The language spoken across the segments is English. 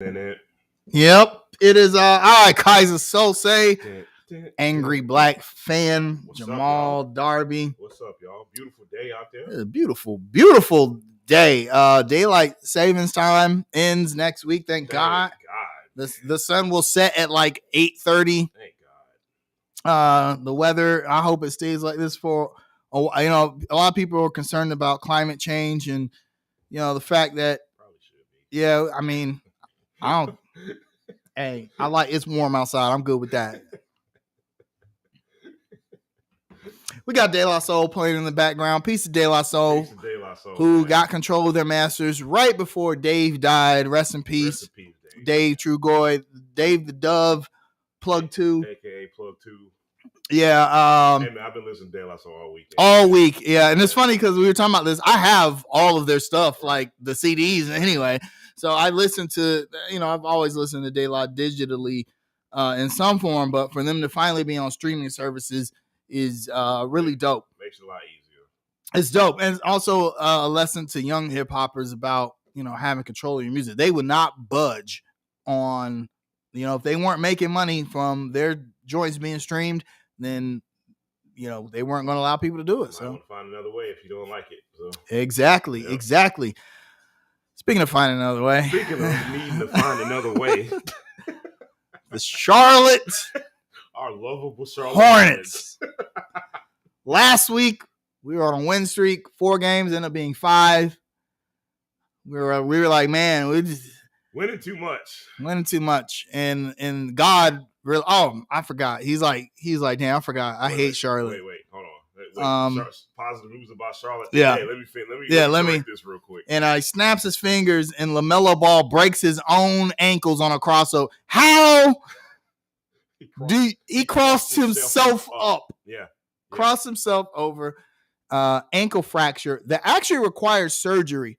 In it. Yep, it is. All right, Kaiser Sose, angry black fan, What's Jamal up, Darby. What's up, y'all? Beautiful day out there. It's a beautiful, beautiful day. Daylight savings time ends next week. Thank God. The sun will set at like 8:30. Thank God. The weather, I hope it stays like this for. A lot of people are concerned about climate change and the fact that. Probably should be. Yeah, I mean, I don't. Hey, I like it's warm outside. I'm good with that. We got De La Soul playing in the background. Piece of De La Soul, who got control of their masters right before Dave died. Rest in peace, Dave Trugoy, Dave the Dove, Plug 2. AKA Plug 2. Yeah. Hey man, I've been listening to De La Soul all week. All week, yeah. And it's funny because we were talking about this. I have all of their stuff, like the CDs anyway. So I listen to, I've always listened to De La digitally in some form, but for them to finally be on streaming services is really dope. Makes it a lot easier. It's dope. And it's also a lesson to young hip hoppers about, having control of your music. They would not budge on, if they weren't making money from their joints being streamed, then, they weren't going to allow people to do it. So I want to find another way if you don't like it. So. Exactly. Speaking of finding another way. Speaking of needing to find another way. The Charlotte. Our lovable Charlotte Hornets. Last week, we were on a win streak. 4 games, ended up being 5. We were like, man, we just winning too much. And God really. Oh, I forgot. He's like, damn, I forgot. I hate Charlotte. Wait, hold on. Positive news about Charlotte. Yeah. Hey, let me this real quick. And he snaps his fingers, and Lamelo Ball breaks his own ankles on a crossover. How? He crossed himself up. Yeah. Crossed himself over. Ankle fracture that actually requires surgery.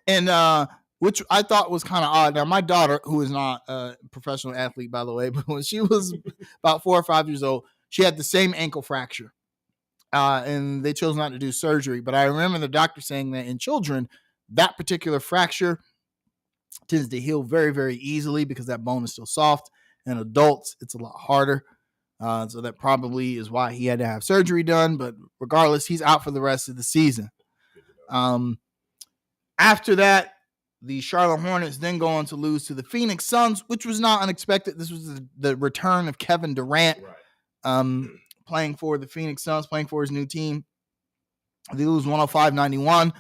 And which I thought was kind of odd. Now, my daughter, who is not a professional athlete, by the way, but when she was about 4 or 5 years old, she had the same ankle fracture. And they chose not to do surgery. But I remember the doctor saying that in children, that particular fracture tends to heal very, very easily because that bone is still soft. In adults, it's a lot harder. So that probably is why he had to have surgery done. But regardless, he's out for the rest of the season. After that, the Charlotte Hornets then go on to lose to the Phoenix Suns, which was not unexpected. This was the return of Kevin Durant. Right. Playing for the Phoenix Suns, playing for his new team. They lose 105-91.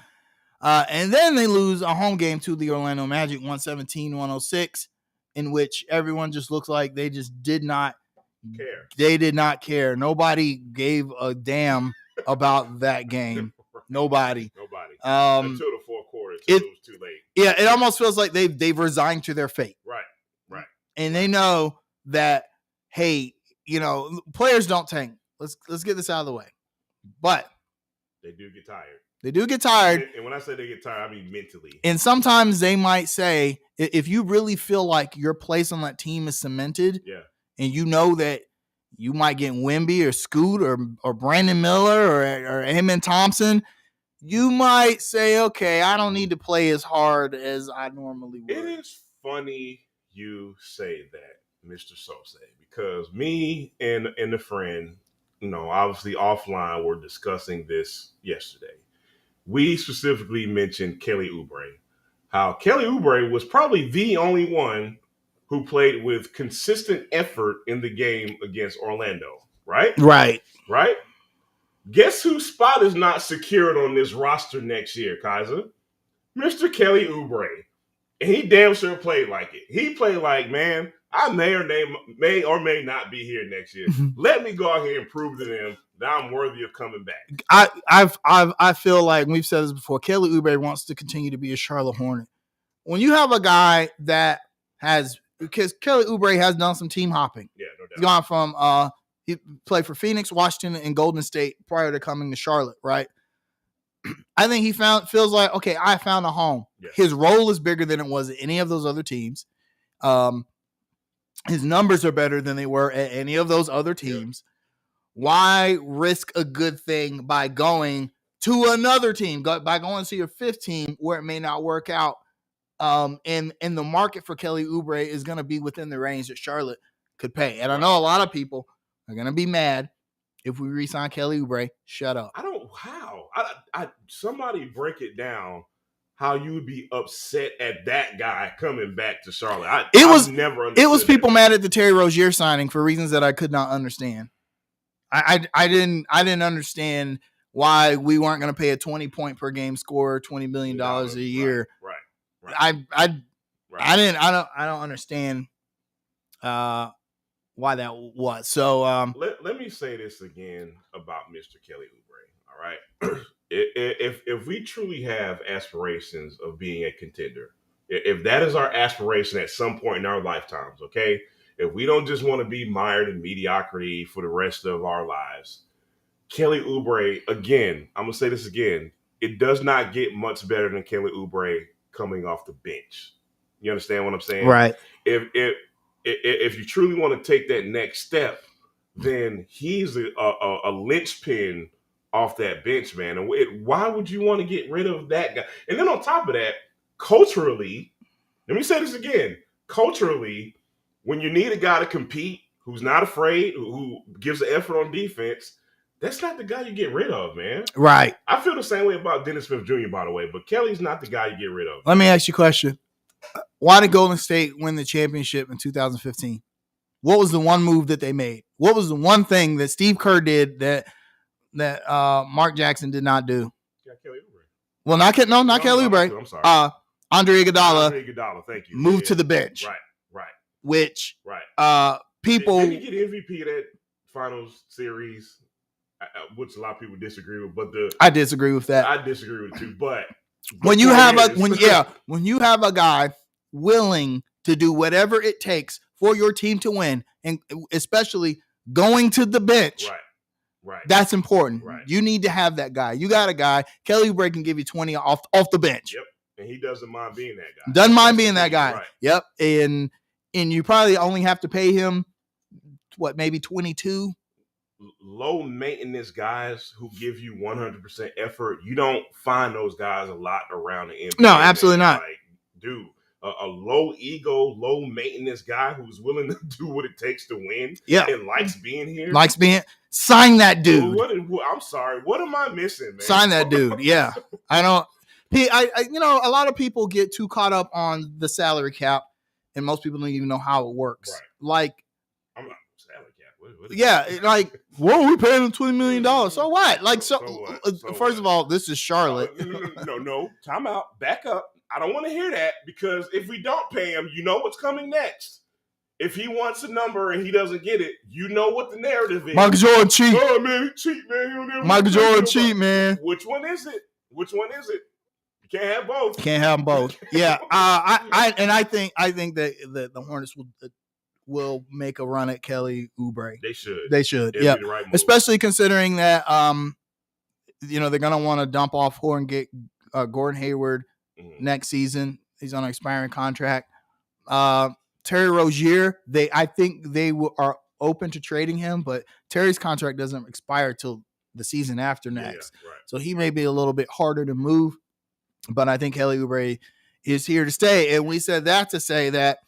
And then they lose a home game to the Orlando Magic, 117-106, in which everyone just looks like they just did not care. They did not care. Nobody gave a damn about that game. Nobody. Until the fourth quarter, it was too late. Yeah, it almost feels like they've resigned to their fate. Right. And they know that, hey, players don't tank. Let's get this out of the way. But they do get tired. And when I say they get tired, I mean mentally. And sometimes they might say, if you really feel like your place on that team is cemented, and you know that you might get Wemby or Scoot or Brandon Miller or Amen Thompson, you might say, okay, I don't need to play as hard as I normally would. It is funny you say that, Mr. Sose, because me and a friend, obviously offline, were discussing this yesterday. We specifically mentioned Kelly Oubre. How Kelly Oubre was probably the only one who played with consistent effort in the game against Orlando, right? Right. Guess whose spot is not secured on this roster next year, Kaiser? Mr. Kelly Oubre. And he damn sure played like it. He played like, man, I may or may not be here next year. Let me go out here and prove to them that I'm worthy of coming back. I feel like we've said this before. Kelly Oubre wants to continue to be a Charlotte Hornet. When you have a guy that because Kelly Oubre has done some team hopping. Yeah, no doubt. He's gone from he played for Phoenix, Washington, and Golden State prior to coming to Charlotte, right? I think he feels like, okay, I found a home. Yeah. His role is bigger than it was at any of those other teams. His numbers are better than they were at any of those other teams. Yeah. Why risk a good thing by going to another team, by going to your 5th team where it may not work out And the market for Kelly Oubre is going to be within the range that Charlotte could pay. And I know a lot of people are going to be mad if we re-sign Kelly Oubre. Shut up. I don't how. Somebody break it down how you would be upset at that guy coming back to Charlotte. I've never understood. It was people mad at the Terry Rozier signing for reasons that I could not understand. I didn't understand why we weren't going to pay a 20-point per game scorer $20 million a year. Right. I don't understand why that was. So let me say this again about Mr. Kelly Oubre. All right. If we truly have aspirations of being a contender, if that is our aspiration at some point in our lifetimes, okay, if we don't just want to be mired in mediocrity for the rest of our lives, Kelly Oubre, again, I'm gonna say this again, it does not get much better than Kelly Oubre coming off the bench. You understand what I'm saying? Right. If you truly want to take that next step, then he's a linchpin off that bench, man. And why would you want to get rid of that guy? And then on top of that, culturally, let me say this again. Culturally, when you need a guy to compete, who's not afraid, who gives an effort on defense, that's not the guy you get rid of, man. Right. I feel the same way about Dennis Smith Jr., by the way, but Kelly's not the guy you get rid of. Let me ask you a question. Why did Golden State win the championship in 2015? What was the one move that they made? What was the one thing that Steve Kerr did that Mark Jackson did not do? Yeah, Kelly Oubre. Well, not Kelly Oubre. I'm sorry. Andre Iguodala. Thank you. Moved to the bench. Right. Which people did he get MVP of that finals series, which a lot of people disagree with. But I disagree with that. I disagree with it too. But when you have a guy willing to do whatever it takes for your team to win, and especially going to the bench, right, that's important. Right. You need to have that guy. You got a guy. Kelly Oubre can give you 20 off the bench. Yep, and he doesn't mind being that guy. Doesn't mind being that guy. Right. Yep, and you probably only have to pay him maybe 22. Low maintenance guys who give you 100% effort. You don't find those guys a lot around the NBA. No, absolutely not. Like, dude, a low ego, low maintenance guy who's willing to do what it takes to win. Yeah, and likes being here. Sign that dude. I'm sorry. What am I missing, man? Sign that dude. Yeah, I don't. A lot of people get too caught up on the salary cap, and most people don't even know how it works. Right. Like, I'm not salary cap. What are we paying him $20 million? So what? Like, first of all, this is Charlotte. No. Time out. Back up. I don't want to hear that, because if we don't pay him, you know what's coming next. If he wants a number and he doesn't get it, you know what the narrative is. Michael Jordan cheat. Oh, man, he cheat, man. Michael Jordan cheat, man. Which one is it? You can't have both. Can't have both. Yeah. I think that the Hornets will make a run at Kelly Oubre. They should. Yeah. The right move. Especially considering that they're gonna want to dump off Gordon Hayward next season. He's on an expiring contract. Terry Rozier, I think they are open to trading him, but Terry's contract doesn't expire till the season after next. Yeah, right. So he may be a little bit harder to move, but I think Kelly Oubre is here to stay. And we said that to say that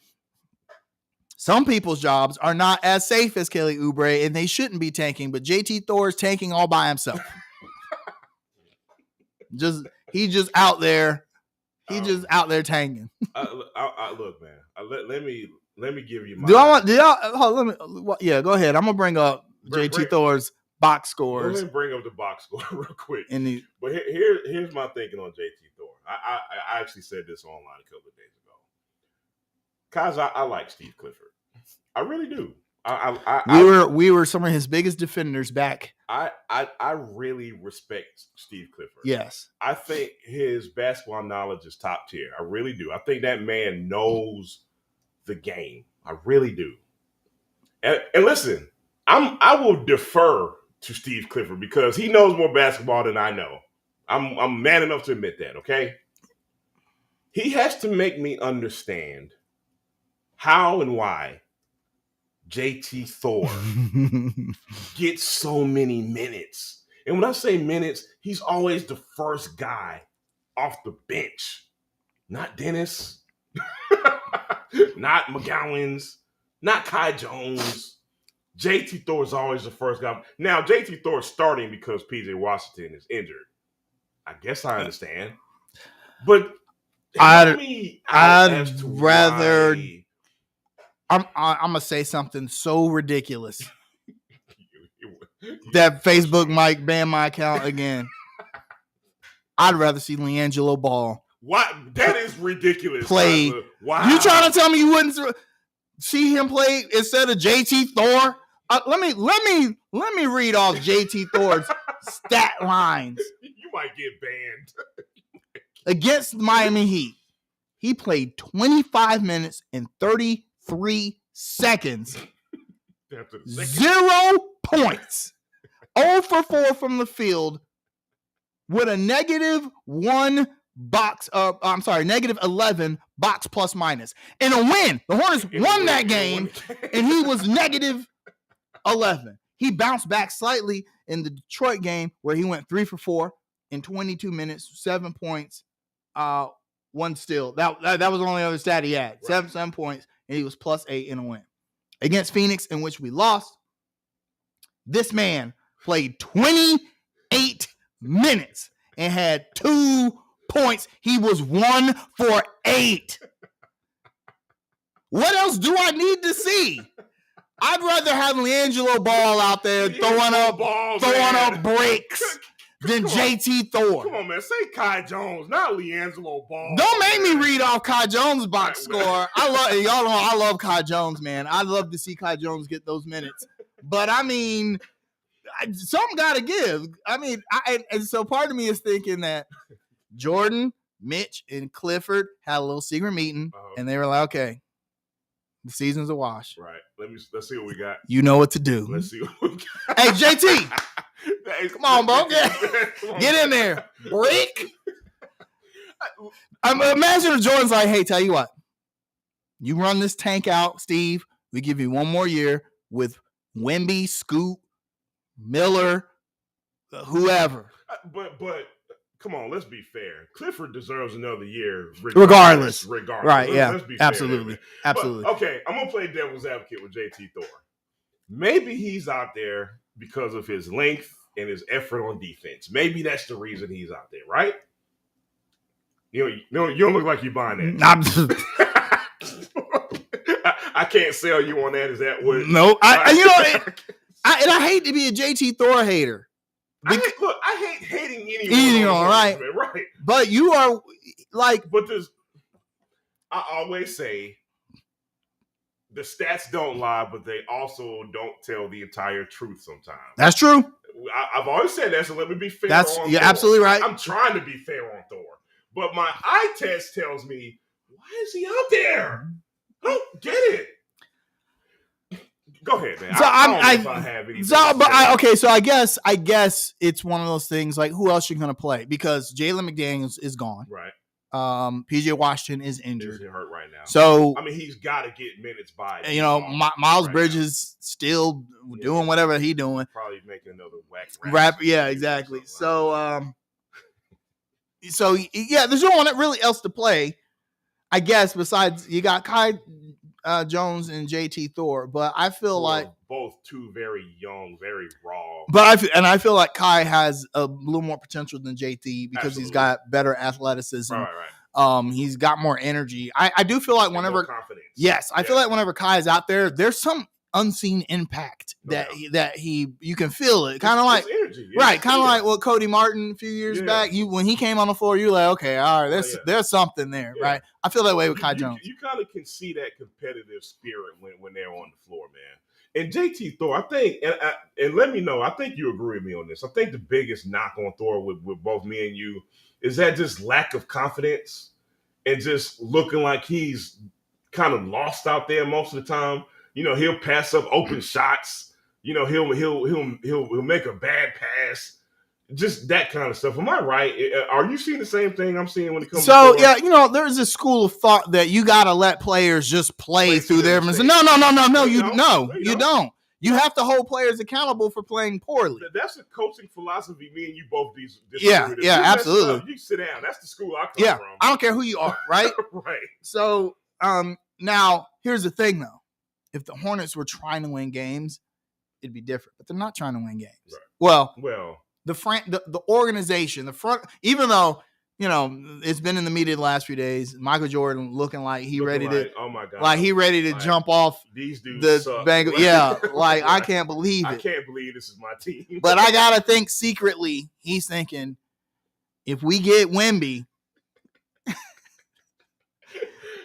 some people's jobs are not as safe as Kelly Oubre, and they shouldn't be tanking, but JT Thor is tanking all by himself. He's just out there. He's just out there tanking. Look, man. Let me give you my. Go ahead. I'm gonna bring up JT Thor's box scores. Go ahead and bring up the box score real quick. But here's my thinking on JT Thor. I actually said this online a couple of days ago. Guys, I like Steve Clifford. I really do. We were some of his biggest defenders back. I really respect Steve Clifford. Yes. I think his basketball knowledge is top tier. I really do. I think that man knows the game. I really do. And listen, I will defer to Steve Clifford because he knows more basketball than I know. I'm man enough to admit that, okay? He has to make me understand how and why JT Thor gets so many minutes. And when I say minutes, he's always the first guy off the bench. not Dennis, not McGowan's, not Kai Jones. JT Thor is always the first guy. Now, JT Thor is starting because PJ Washington is injured. I guess I understand. But I'd rather. Why. I'm gonna say something so ridiculous that Facebook might ban my account again. I'd rather see Lamelo Ball. What? That is ridiculous. Play. Wow. You trying to tell me you wouldn't see him play instead of JT Thor? Let me read off JT Thor's stat lines. You might get banned. Against Miami Heat, he played 25 minutes and 33 seconds. 0 points. 0 for 4 from the field with a negative 11 box plus minus. In a win, the Hornets won that game, and he was negative 11. He bounced back slightly in the Detroit game where he went 3 for 4 in 22 minutes, 7 points, 1 steal. That was the only other stat he had. Right. 7 points, and he was plus 8 in a win. Against Phoenix, in which we lost, this man played 28 minutes and had 2 points. He was 1 for 8. What else do I need to see? I'd rather have Lamelo Ball out there throwing up breaks than JT Thor. Come on, man. Say Kai Jones, not Lamelo Ball. Don't make me read off Kai Jones' box score. I love Kai Jones, man. I'd love to see Kai Jones get those minutes. But I mean, something got to give. I mean, and so part of me is thinking that Jordan, Mitch, and Clifford had a little secret meeting, and they were like, okay, the season's a wash. Right. Let's see what we got. You know what to do. Let's see what we got. Hey, JT. Hey, come on, bro. Get in there. Break. Imagine if Jordan's like, hey, tell you what. You run this tank out, Steve. We give you one more year with Wemby, Scoot, Miller, whoever. But come on, let's be fair. Clifford deserves another year regardless. Right, yeah. Let's be absolutely. fair. Absolutely. But, okay, I'm going to play devil's advocate with JT Thor. Maybe he's out there because of his length and his effort on defense. Maybe that's the reason he's out there, right? You don't look like you're buying that. I can't sell you on that. Is that what? No. I hate to be a JT Thor hater. I hate hating anyone. Right. But you are like. But I always say the stats don't lie, but they also don't tell the entire truth sometimes. That's true. I've always said that, so let me be fair. You're absolutely right. I'm trying to be fair on Thor. But my eye test tells me, why is he out there? I don't get it. Go ahead, man. So I guess it's one of those things like who else you're gonna play because Jalen McDaniels is gone. Right. PJ Washington is injured. He's hurt right now. So I mean he's gotta get minutes by. Miles Bridges still doing whatever he's doing. Probably making another whack rap. Yeah, exactly. So there's no one really else to play. I guess besides you got Kai Jones and JT Thor, but I feel like both two very young, very raw. But I feel like Kai has a little more potential than JT because Absolutely. He's got better athleticism. Right. He's got more energy. I do feel like whenever confidence. Yes, I feel like whenever Kai is out there, there's some unseen impact you can feel it. Kind of like energy. Right, kind of like what Cody Martin a few years back. When he came on the floor, you're like, okay, all right, there's something there, right? I feel that way with Kai Jones. You kind of can see that competitive spirit when they're on the floor, man. And JT Thor, I think, and let me know, I think you agree with me on this. I think the biggest knock on Thor with both me and you is that just lack of confidence and just looking like he's kind of lost out there most of the time. He'll pass up open shots. He'll make a bad pass. Just that kind of stuff. Am I right? Are you seeing the same thing I'm seeing when it comes to Thor? Yeah, there's a school of thought that you got to let players just play through their mistakes. No, you don't. You have to hold players accountable for playing poorly. That's a coaching philosophy. Me and you both disagree Yeah, with. yeah, absolutely. You sit down. That's the school I come from. I don't care who you are, right? Right. So now here's the thing, though. If the Hornets were trying to win games, it'd be different. But they're not trying to win games. Right. Well, the organization, the front, even though it's been in the media the last few days, Michael Jordan looking like ready to, oh my God, like he ready to jump off these dudes the Bengals. Yeah, like I can't believe it. I can't believe this is my team. But I gotta think secretly, he's thinking, if we get Wemby.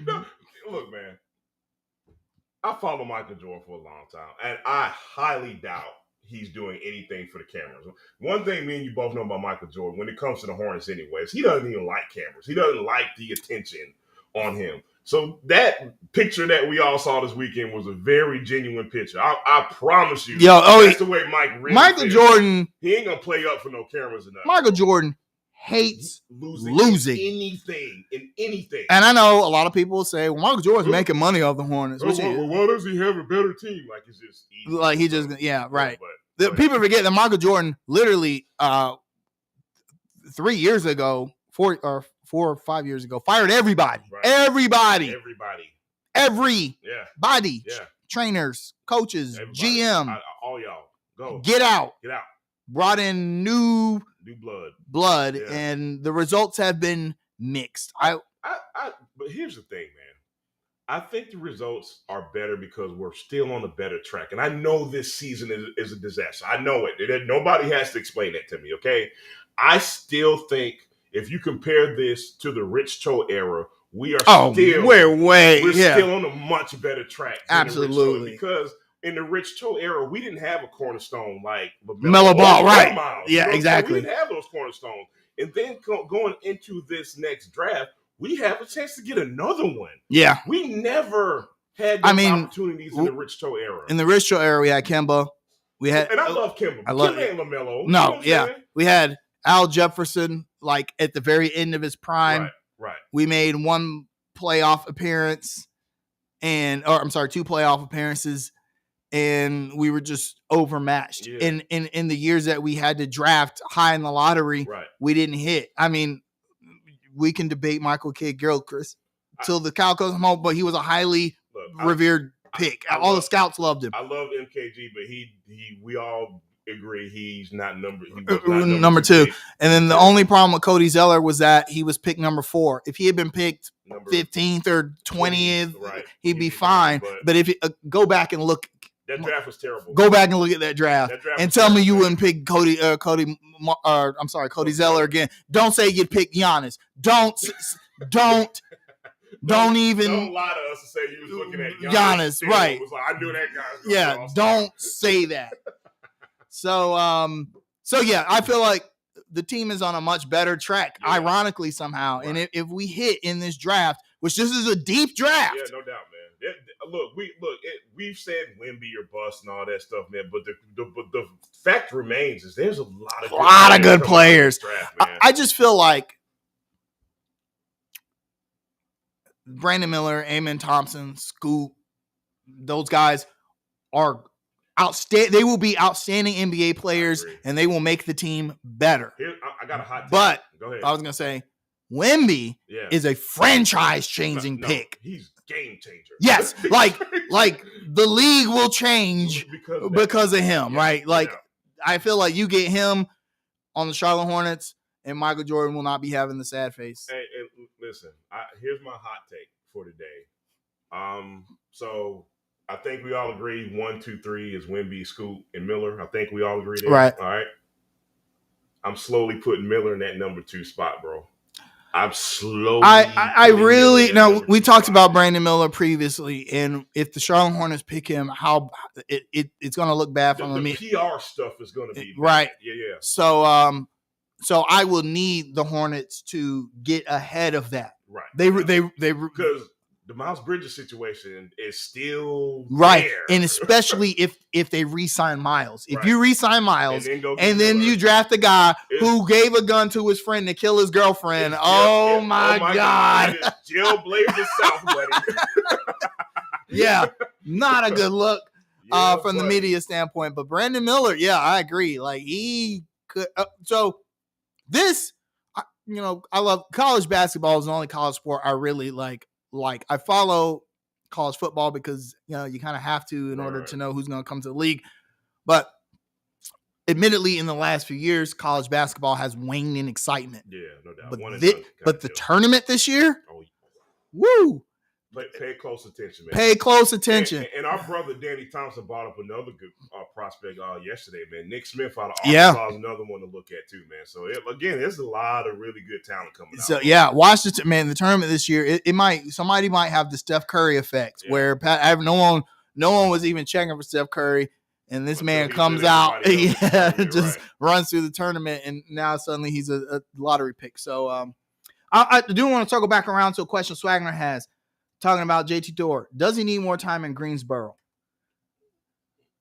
No, look, man. I follow Michael Jordan for a long time, and I highly doubt he's doing anything for the cameras. One thing me and you both know about Michael Jordan, when it comes to the Hornets anyways, he doesn't even like cameras. He doesn't like the attention on him. So that picture that we all saw this weekend was a very genuine picture. I promise you. That's the way Michael Jordan. He ain't going to play up for no cameras enough. Michael Jordan hates losing in anything. And I know a lot of people say, well, Michael Jordan's making money off the Hornets. Why does he have a better team? Like it's just easy. Like he just, yeah, right. People forget that Michael Jordan literally 3 years ago, 4 or 5 years ago, fired everybody. Right. Everybody. Yeah. Trainers, coaches, everybody. GM. All y'all. Go. Get out. Get out. Brought in new blood, yeah. And the results have been mixed. But here's the thing, man. I think the results are better because we're still on a better track. And I know this season is a disaster. I know it. Nobody has to explain that to me, okay? I still think if you compare this to the Rich Cho era, we are still on a much better track. Absolutely. Because in the Rich Cho era, we didn't have a cornerstone like Lamelo Ball, right? Miles, yeah, exactly. We didn't have those cornerstones. And then going into this next draft, we have a chance to get another one. Yeah. We never had those opportunities in the Rich Cho era. In the Rich Cho era, we had Kemba. And I love Kemba. Kemba and LaMelo. No, we had Al Jefferson, like at the very end of his prime. Right. We made one playoff appearance two playoff appearances, and we were just overmatched. Yeah. In the years that we had to draft high in the lottery, we didn't hit. I mean, we can debate Michael Kidd-Gilchrist till the cow comes home, but he was a highly revered pick. All the scouts loved him. I love MKG, but we all agree he's not number two. And then the only problem with Cody Zeller was that he was picked number 4. If he had been picked 15th or 20th, he'd be fine. But if you go back and look, that draft was terrible. Go back and look at that draft and tell me you wouldn't pick Cody Zeller again. Don't say you'd pick Giannis. Don't even. Don't lie to us and say you was looking at Giannis, right? Was like, I knew that guy. Yeah, don't say that. So yeah, I feel like the team is on a much better track, ironically somehow. Right. And if we hit in this draft, which this is a deep draft, yeah, no doubt, man. We've said Wemby or bust and all that stuff, man. But the fact remains is there's a lot of good players. Draft, man. I just feel like Brandon Miller, Amen Thompson, Scoop, those guys are outstanding. They will be outstanding NBA players, and they will make the team better. I got a hot take. But go ahead. I was gonna say, Wemby is a franchise-changing pick. He's game changer. Yes, like the league will change because of him, right? Like I feel like you get him on the Charlotte Hornets, and Michael Jordan will not be having the sad face. Hey, listen, here's my hot take for today. So I think we all agree 1, 2, 3 is Wemby, Scoop, and Miller. I think we all agree there. Right. All right. I'm slowly putting Miller in that number 2 spot, bro. I'm slowly. I really now we talked about Brandon Miller previously, and if the Charlotte Hornets pick him, how it's going to look bad for them. The PR stuff is going to be right. Bad. Yeah. So I will need the Hornets to get ahead of that. Right. They because the Miles Bridges situation is still right, there. and especially if they re-sign Miles. If you re-sign Miles and then you draft a guy who gave a gun to his friend to kill his girlfriend, oh my God. Jill Blazers South, buddy. Yeah, not a good look. from the media standpoint. But Brandon Miller, yeah, I agree. Like he could. So this, I love college basketball. Is the only college sport I really like. I follow college football because you kind of have to in order to know who's going to come to the league. But admittedly, in the last few years, college basketball has waned in excitement. Yeah, no doubt. But the tournament this year, woo! Pay close attention, man. Pay close attention. And our brother Danny Thompson brought up another good prospect yesterday, man. Nick Smith out of Arkansas is another one to look at too, man. So again, there's a lot of really good talent coming out. So yeah, Washington, man. The tournament this year, somebody might have the Steph Curry effect, where no one was even checking for Steph Curry, and this man comes out, just runs through the tournament, and now suddenly he's a lottery pick. So I do want to circle back around to a question Swagner has. Talking about JT Thor, does he need more time in Greensboro?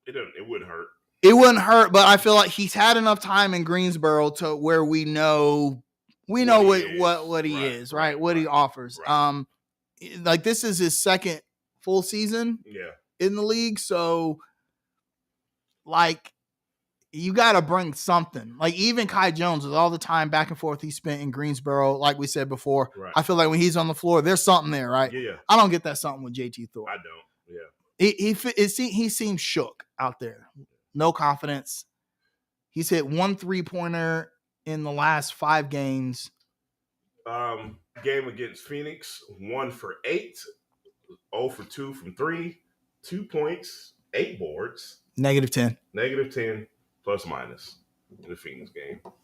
It wouldn't hurt. It wouldn't hurt, but I feel like he's had enough time in Greensboro to where we know what he is, right? What he offers. Right. Like this is his second full season in the league, so like you got to bring something. Like even Kai Jones, with all the time back and forth he spent in Greensboro, like we said before, I feel like when he's on the floor, there's something there, right? Yeah. I don't get that something with JT Thor. I don't. Yeah. He seems shook out there. No confidence. He's hit 1 3-pointer in the last 5 games. Game against Phoenix, 1 for 8, 0 for 2 from 3, 2 points, 8 boards. -10. -10. Plus minus in the Phoenix game. All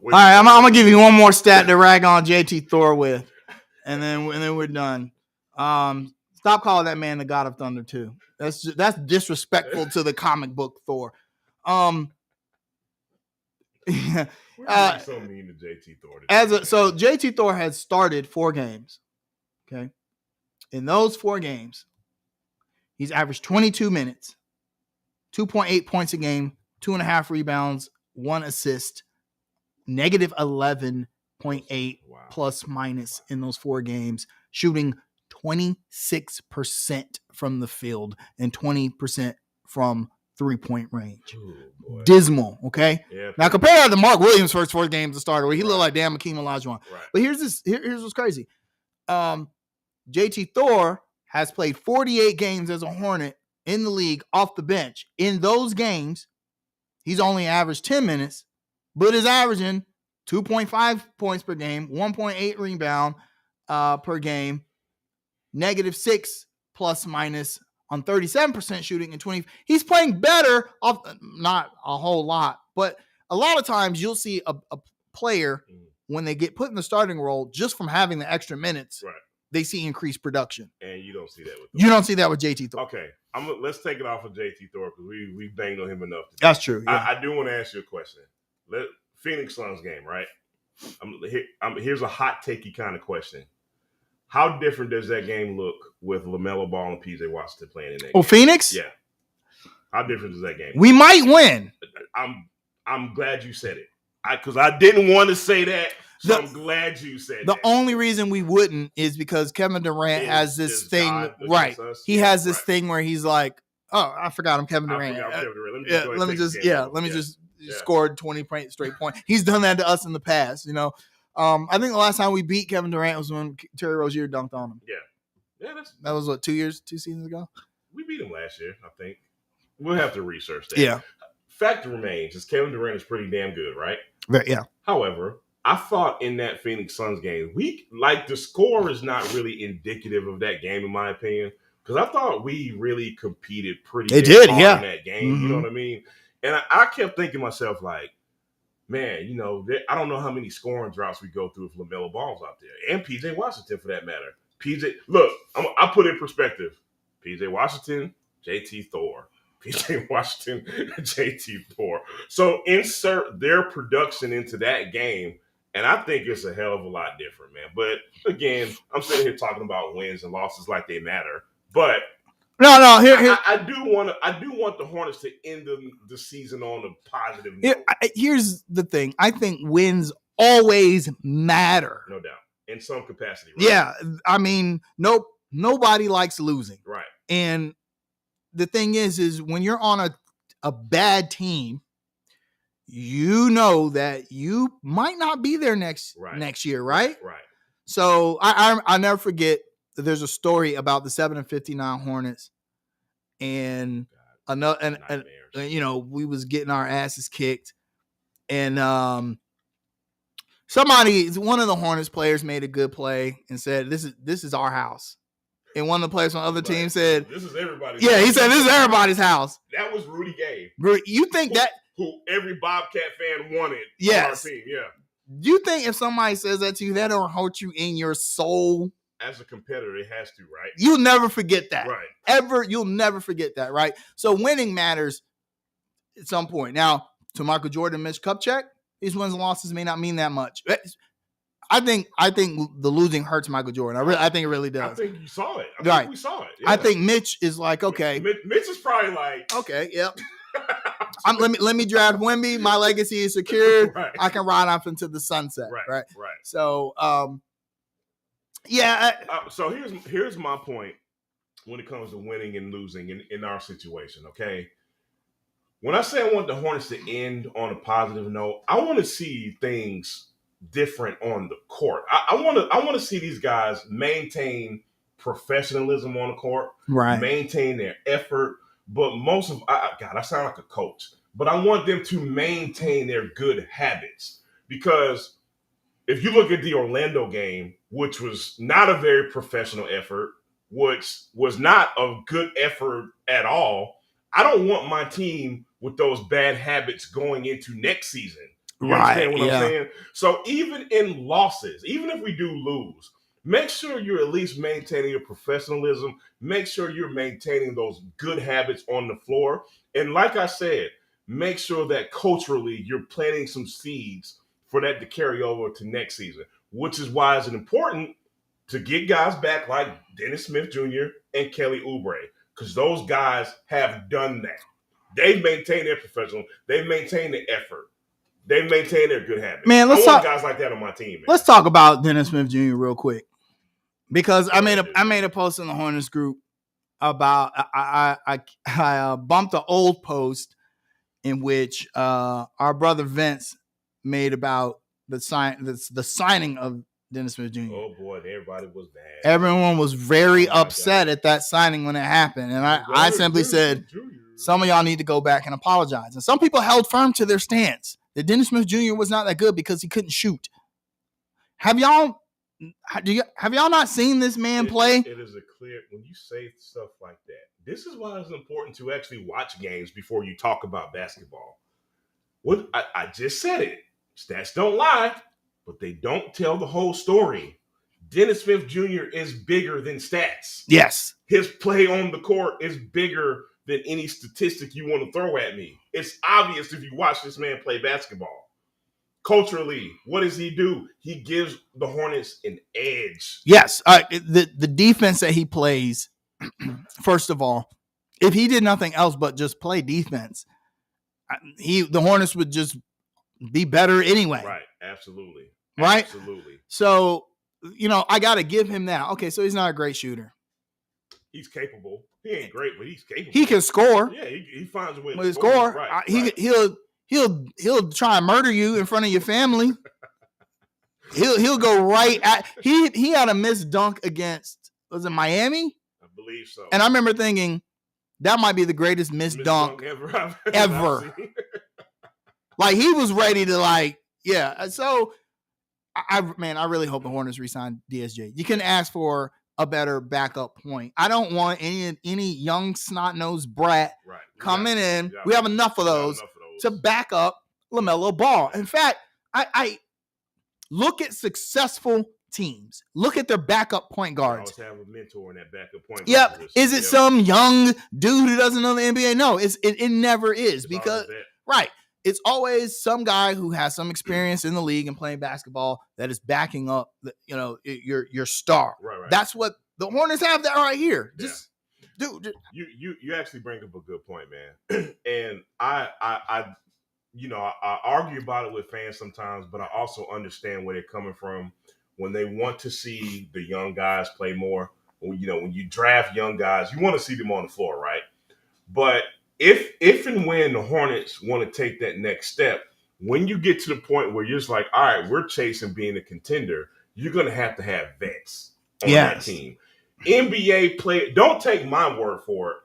right, I'm gonna give you one more stat to rag on JT Thor with, and then we're done. Stop calling that man the God of Thunder too. That's disrespectful to the comic book Thor. So mean to JT Thor. So JT Thor has started 4 games. Okay, in those 4 games, he's averaged 22 minutes, 2.8 points a game, 2.5 rebounds, 1 assist, -11.8 plus minus in those 4 games, shooting 26% from the field and 20% from 3-point range. Ooh, dismal, okay? Yeah, now compare that to Mark Williams' first 4 games to start where he looked like damn Hakeem Olajuwon. Right. But here's what's crazy. JT Thor has played 48 games as a Hornet in the league off the bench. In those games, he's only averaged 10 minutes, but is averaging 2.5 points per game, 1.8 rebound per game, -6 plus minus on 37% shooting and 20. He's playing better off, not a whole lot, but a lot of times you'll see a player when they get put in the starting role just from having the extra minutes. Right. They see increased production. And you don't see that with Thor. You don't see that with JT Thor. Okay. Let's take it off of JT Thor because we banged on him enough today. That's true. Yeah. I do want to ask you a question. Phoenix Suns game, right? Here's a hot takey kind of question. How different does that game look with Lamelo Ball and PJ Washington playing in that game? Phoenix? Yeah. How different does that game look? We might win. I'm glad you said it. Because I didn't want to say that. So I'm glad you said that. The only reason we wouldn't is because Kevin Durant has this thing, right? He has this thing where he's like, "Oh, I forgot I'm Kevin Durant." Let me just scored 20 straight points. He's done that to us in the past, you know. I think the last time we beat Kevin Durant was when Terry Rozier dunked on him. Yeah, that was what 2 seasons ago. We beat him last year, I think. We'll have to research that. Yeah. Fact remains is Kevin Durant is pretty damn good, right? Yeah. However, I thought in that Phoenix Suns game, the score is not really indicative of that game, in my opinion, because I thought we really competed pretty hard in that game. Mm-hmm. You know what I mean? And I kept thinking to myself, like, man, you know, I don't know how many scoring droughts we go through if LaMelo Ball's out there, and PJ Washington for that matter. Look, I put it in perspective. PJ Washington, JT Thor. PJ Washington, JT Thor. So insert their production into that game, and I think it's a hell of a lot different, man. But again, I'm sitting here talking about wins and losses like they matter. But no, here. I do want the Hornets to end the season on a positive note. Here's the thing: I think wins always matter, no doubt, in some capacity. Right? Yeah, I mean, no Nobody likes losing. Right. And the thing is when you're on a bad team, you know that you might not be there next year, right? Right. So I'll never forget that there's a story about the 7-59 Hornets, and another and you know, we was getting our asses kicked, and one of the Hornets players made a good play and said, "This is our house." And one of the players on the other team said, "This is everybody's." Yeah, he said, "This is everybody's house." That was Rudy Gay. You think who every Bobcat fan wanted on our team? Yeah. You think if somebody says that to you, that don't hurt you in your soul? As a competitor, it has to, right? You'll never forget that. Right. You'll never forget that, right? So winning matters at some point. Now, to Michael Jordan, Mitch Kupchak, these wins and losses may not mean that much. I think the losing hurts Michael Jordan. I think it really does. I think you saw it. I think we saw it. Yeah. I think Mitch is like, okay. Mitch is probably like, okay, yep. Let me draft Wemby. My legacy is secured. Right. I can ride off into the sunset. Right. So, yeah. So here's my point when it comes to winning and losing in our situation. Okay. When I say I want the Hornets to end on a positive note, I want to see things different on the court. I want to see these guys maintain professionalism on the court, right? Maintain their effort, but most of God, I sound like a coach, but I want them to maintain their good habits, because if you look at the Orlando game, which was not a very professional effort, which was not a good effort at all, I don't want my team with those bad habits going into next season. You understand what I'm saying? So even in losses, even if we do lose, make sure you're at least maintaining your professionalism. Make sure you're maintaining those good habits on the floor. And like I said, make sure that culturally you're planting some seeds for that to carry over to next season, which is why it's important to get guys back like Dennis Smith Jr. and Kelly Oubre, because those guys have done that. They've maintained their professional. They've maintained the effort. They maintain their good habits. Man, I want guys like that on my team. Man. Let's talk about Dennis Smith Jr. real quick, because I made a post in the Hornets group about I bumped an old post in which our brother Vince made about the signing of Dennis Smith Jr. Oh boy, everybody was mad. Everyone was very upset at that signing when it happened, and I simply said, some of y'all need to go back and apologize. And some people held firm to their stance that Dennis Smith Jr. was not that good because he couldn't shoot. Have y'all not seen this man play? It is a clear, when you say stuff like that, this is why it's important to actually watch games before you talk about basketball. What I just said it. Stats don't lie, but they don't tell the whole story. Dennis Smith Jr. is bigger than stats. Yes. His play on the court is bigger than any statistic you want to throw at me. It's obvious if you watch this man play basketball. Culturally, what does he do? He gives the Hornets an edge. Yes. The defense that he plays, first of all, if he did nothing else but just play defense, the Hornets would just be better anyway. Right. Absolutely. Right? Absolutely. So, I got to give him that. Okay, so he's not a great shooter. He's capable. He ain't great, but he's capable. He can score. Yeah, he finds a way to score. Right, He'll try and murder you in front of your family. he'll go right at. He had a missed dunk against, was it Miami? I believe so. And I remember thinking that might be the greatest missed dunk ever. Like, he was ready to yeah. So I really hope the Hornets re-sign DSJ. You can ask for a better backup point. I don't want any young snot-nosed brat coming in. We have enough of those to back up LaMelo Ball. In fact, I look at successful teams. Look at their backup point guards. I always have a mentor in that backup point guard. Yep. Is it some young dude who doesn't know the NBA? No, it never is, because it's always some guy who has some experience in the league and playing basketball that is backing up your star. Right. That's what the Hornets have that right here. Just dude. You actually bring up a good point, man. And I argue about it with fans sometimes, but I also understand where they're coming from when they want to see the young guys play more. when you draft young guys, you want to see them on the floor, right? But if and when the Hornets want to take that next step, when you get to the point where you're just like, all right, we're chasing being a contender, you're going to have vets on that team. NBA play, don't take my word for it.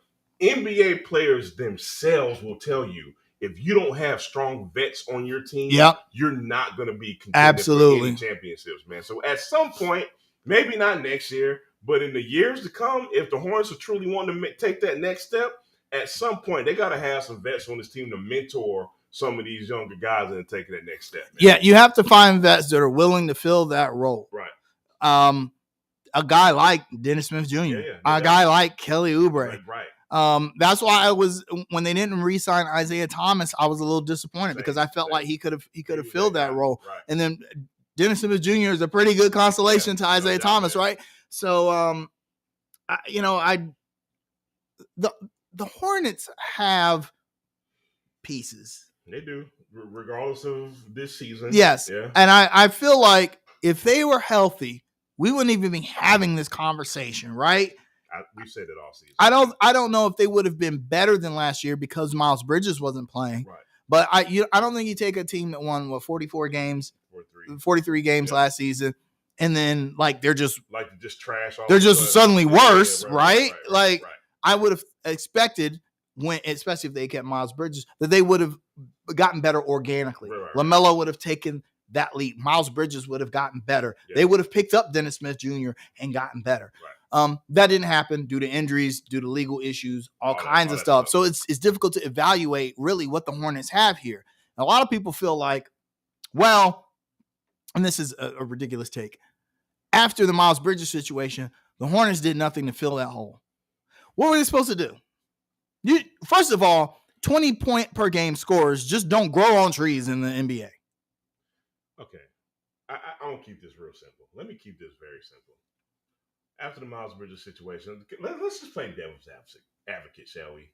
NBA players themselves will tell you if you don't have strong vets on your team, you're not going to be contending for any championships, man. So at some point, maybe not next year, but in the years to come, if the Hornets are truly wanting to take that next step, at some point they got to have some vets on this team to mentor some of these younger guys and taking that next step. Man. Yeah, you have to find vets that are willing to fill that role. Right. A guy like Dennis Smith Jr., a guy like Kelly Oubre. Right. That's why when they didn't re-sign Isaiah Thomas, I was a little disappointed because I felt like he could have filled that role. Right. And then Dennis Smith Jr. is a pretty good consolation to Isaiah Thomas, right? So, the Hornets have pieces. They do, regardless of this season. Yes. Yeah. And I feel like if they were healthy, we wouldn't even be having this conversation, right? We've said it all season. I don't know if they would have been better than last year because Miles Bridges wasn't playing. Right. But I don't think you take a team that won 43 games last season, and then they're just trash. They're just suddenly worse, right? I would have expected especially if they kept Miles Bridges, that they would have gotten better organically. Right. LaMelo would have taken that leap. Miles Bridges would have gotten better. Yeah. They would have picked up Dennis Smith Jr. and gotten better. Right. That didn't happen due to injuries, due to legal issues, all kinds of stuff. So it's difficult to evaluate really what the Hornets have here. And a lot of people feel like, well, and this is a ridiculous take, after the Miles Bridges situation, the Hornets did nothing to fill that hole. What were they supposed to do? First of all, 20-point per game scorers just don't grow on trees in the NBA. Okay. I'm going to keep this real simple. Let me keep this very simple. After the Miles Bridges situation, let's just play devil's advocate, shall we?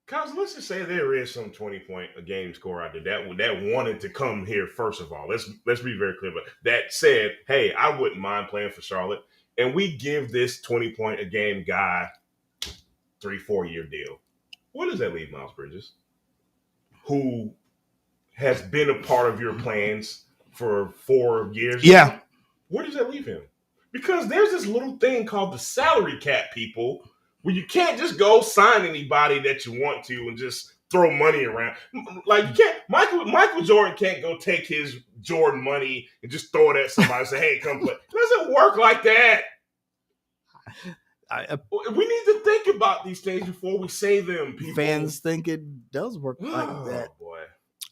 Cause let's just say there is some 20-point a game scorer out there that wanted to come here. First of all, let's be very clear. But that said, hey, I wouldn't mind playing for Charlotte, and we give this 20-point a game guy 3-4 year deal. Where does that leave Miles Bridges, who has been a part of your plans for 4 years? Yeah. Where does that leave him? Because there's this little thing called the salary cap, people, where you can't just go sign anybody that you want to and just throw money around. Like, you can't. Michael Jordan can't go take his Jordan money and just throw it at somebody and say, hey, come play. It doesn't work like that. We need to think about these things before we say them, people. Fans think it does work like that. Boy.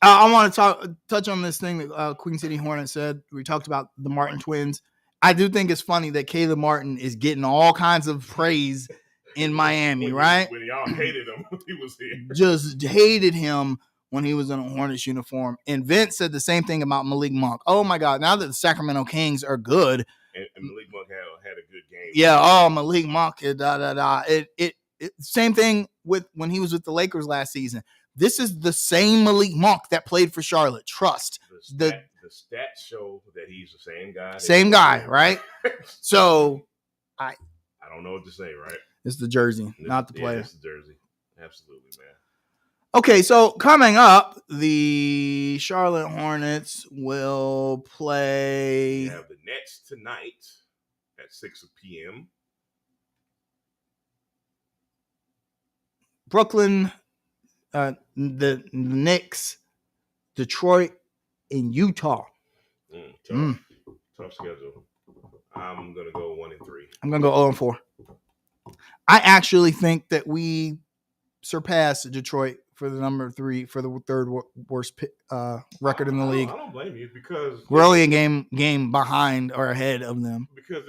I want to touch on this thing that Queen City Hornets said. We talked about the Martin twins. I do think it's funny that Caleb Martin is getting all kinds of praise in Miami, right? When y'all hated him when he was here. Just hated him when he was in a Hornets uniform. And Vince said the same thing about Malik Monk. Oh, my God. Now that the Sacramento Kings are good. And Malik Monk had a good game. Yeah, oh, Malik Monk. Same thing with when he was with the Lakers last season. This is the same Malik Monk that played for Charlotte. Trust. The stats show that he's the same guy. Same guy, right? So, I don't know what to say, right? It's the jersey, not the player. It's the jersey. Absolutely, man. Okay, so coming up, the Charlotte Hornets will play. We have the Nets tonight at 6 p.m. Brooklyn, the Knicks, Detroit, and Utah. Tough schedule. I'm going to go 1-3. I'm going to go 0-4. I actually think that we surpassed Detroit for the number 3 for the third worst record in the league. I don't blame you because we're only a game behind or ahead of them. Because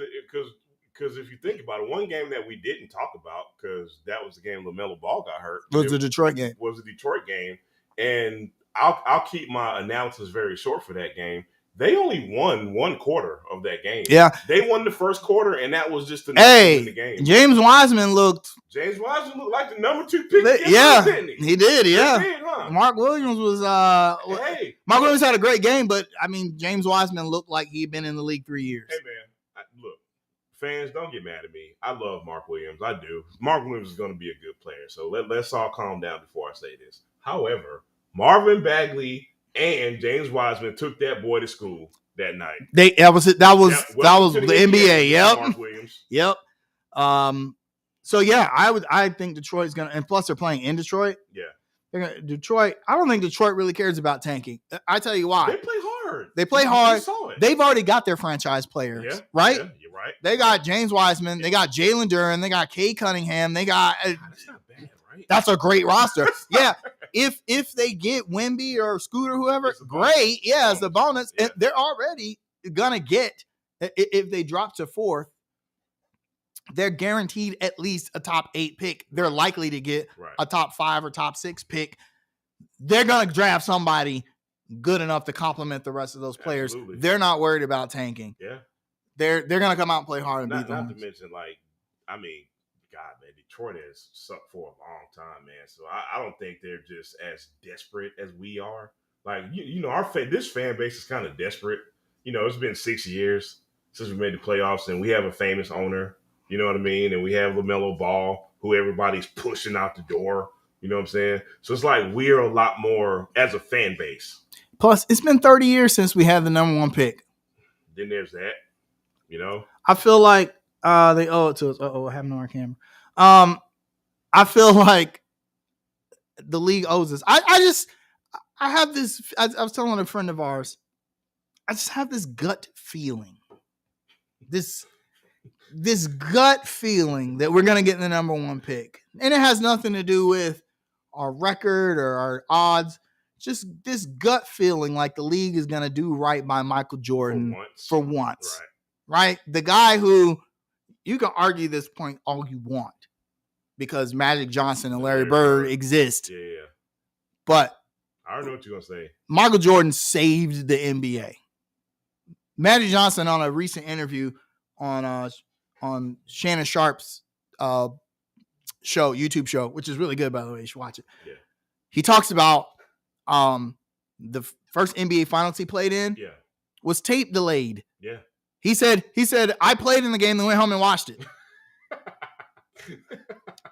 if you think about it, one game that we didn't talk about because that was the game Lamelo Ball got hurt. Was the Detroit game? Was the Detroit game, and I'll keep my analysis very short for that game. They only won one quarter of that game. Yeah. They won the first quarter, and that was just the game. James Wiseman looked like the number 2 pick. Didn't he? He did, yeah. Did, huh? Mark Williams was Mark Williams had a great game, but I mean James Wiseman looked like he'd been in the league 3 years. Hey man, look, fans, don't get mad at me. I love Mark Williams. I do. Mark Williams is going to be a good player. So let's all calm down before I say this. However, Marvin Bagley and James Wiseman took that boy to school that night. That was the NBA. Yep. Mark Williams. Yep. So yeah, I think Detroit's gonna, and plus they're playing in Detroit. Yeah. Detroit. I don't think Detroit really cares about tanking. I tell you why. They play hard. They play hard. They've already got their franchise players, right? Yeah, you're right. They got James Wiseman. They got Jalen Duren. They got Cade Cunningham. They got. That's not bad, right? That's a great roster. Yeah. If they get Wemby or Scooter, whoever, great. Yeah, it's a bonus. Yeah. They're already gonna get, if they drop to 4th, they're guaranteed at least a top 8 pick. They're likely to get a top 5 or top 6 pick. They're going to draft somebody good enough to complement the rest of those players. Absolutely. They're not worried about tanking. Yeah. They're going to come out and play hard and beat them. Not to mention, God, man, Detroit has sucked for a long time, man. So I don't think they're just as desperate as we are. This fan base is kind of desperate. It's been 6 years since we made the playoffs, and we have a famous owner. You know what I mean? And we have LaMelo Ball, who everybody's pushing out the door. You know what I'm saying? So it's like we're a lot more as a fan base. Plus, it's been 30 years since we had the number 1 pick. Then there's that, I feel like they owe it to us. I have no camera. I feel like the league owes us. I have this. I was telling a friend of ours, I just have this gut feeling. This gut feeling that we're going to get the number 1 pick. And it has nothing to do with our record or our odds. Just this gut feeling like the league is going to do right by Michael Jordan for once. Right? The guy who, you can argue this point all you want because Magic Johnson and Larry Bird exist. Yeah. But I don't know what you're going to say. Michael Jordan saved the NBA. Magic Johnson, on a recent interview on Shannon Sharp's YouTube show, which is really good, by the way. You should watch it. Yeah. He talks about the first NBA finals he played in was tape delayed. Yeah. He said, I played in the game and went home and watched it.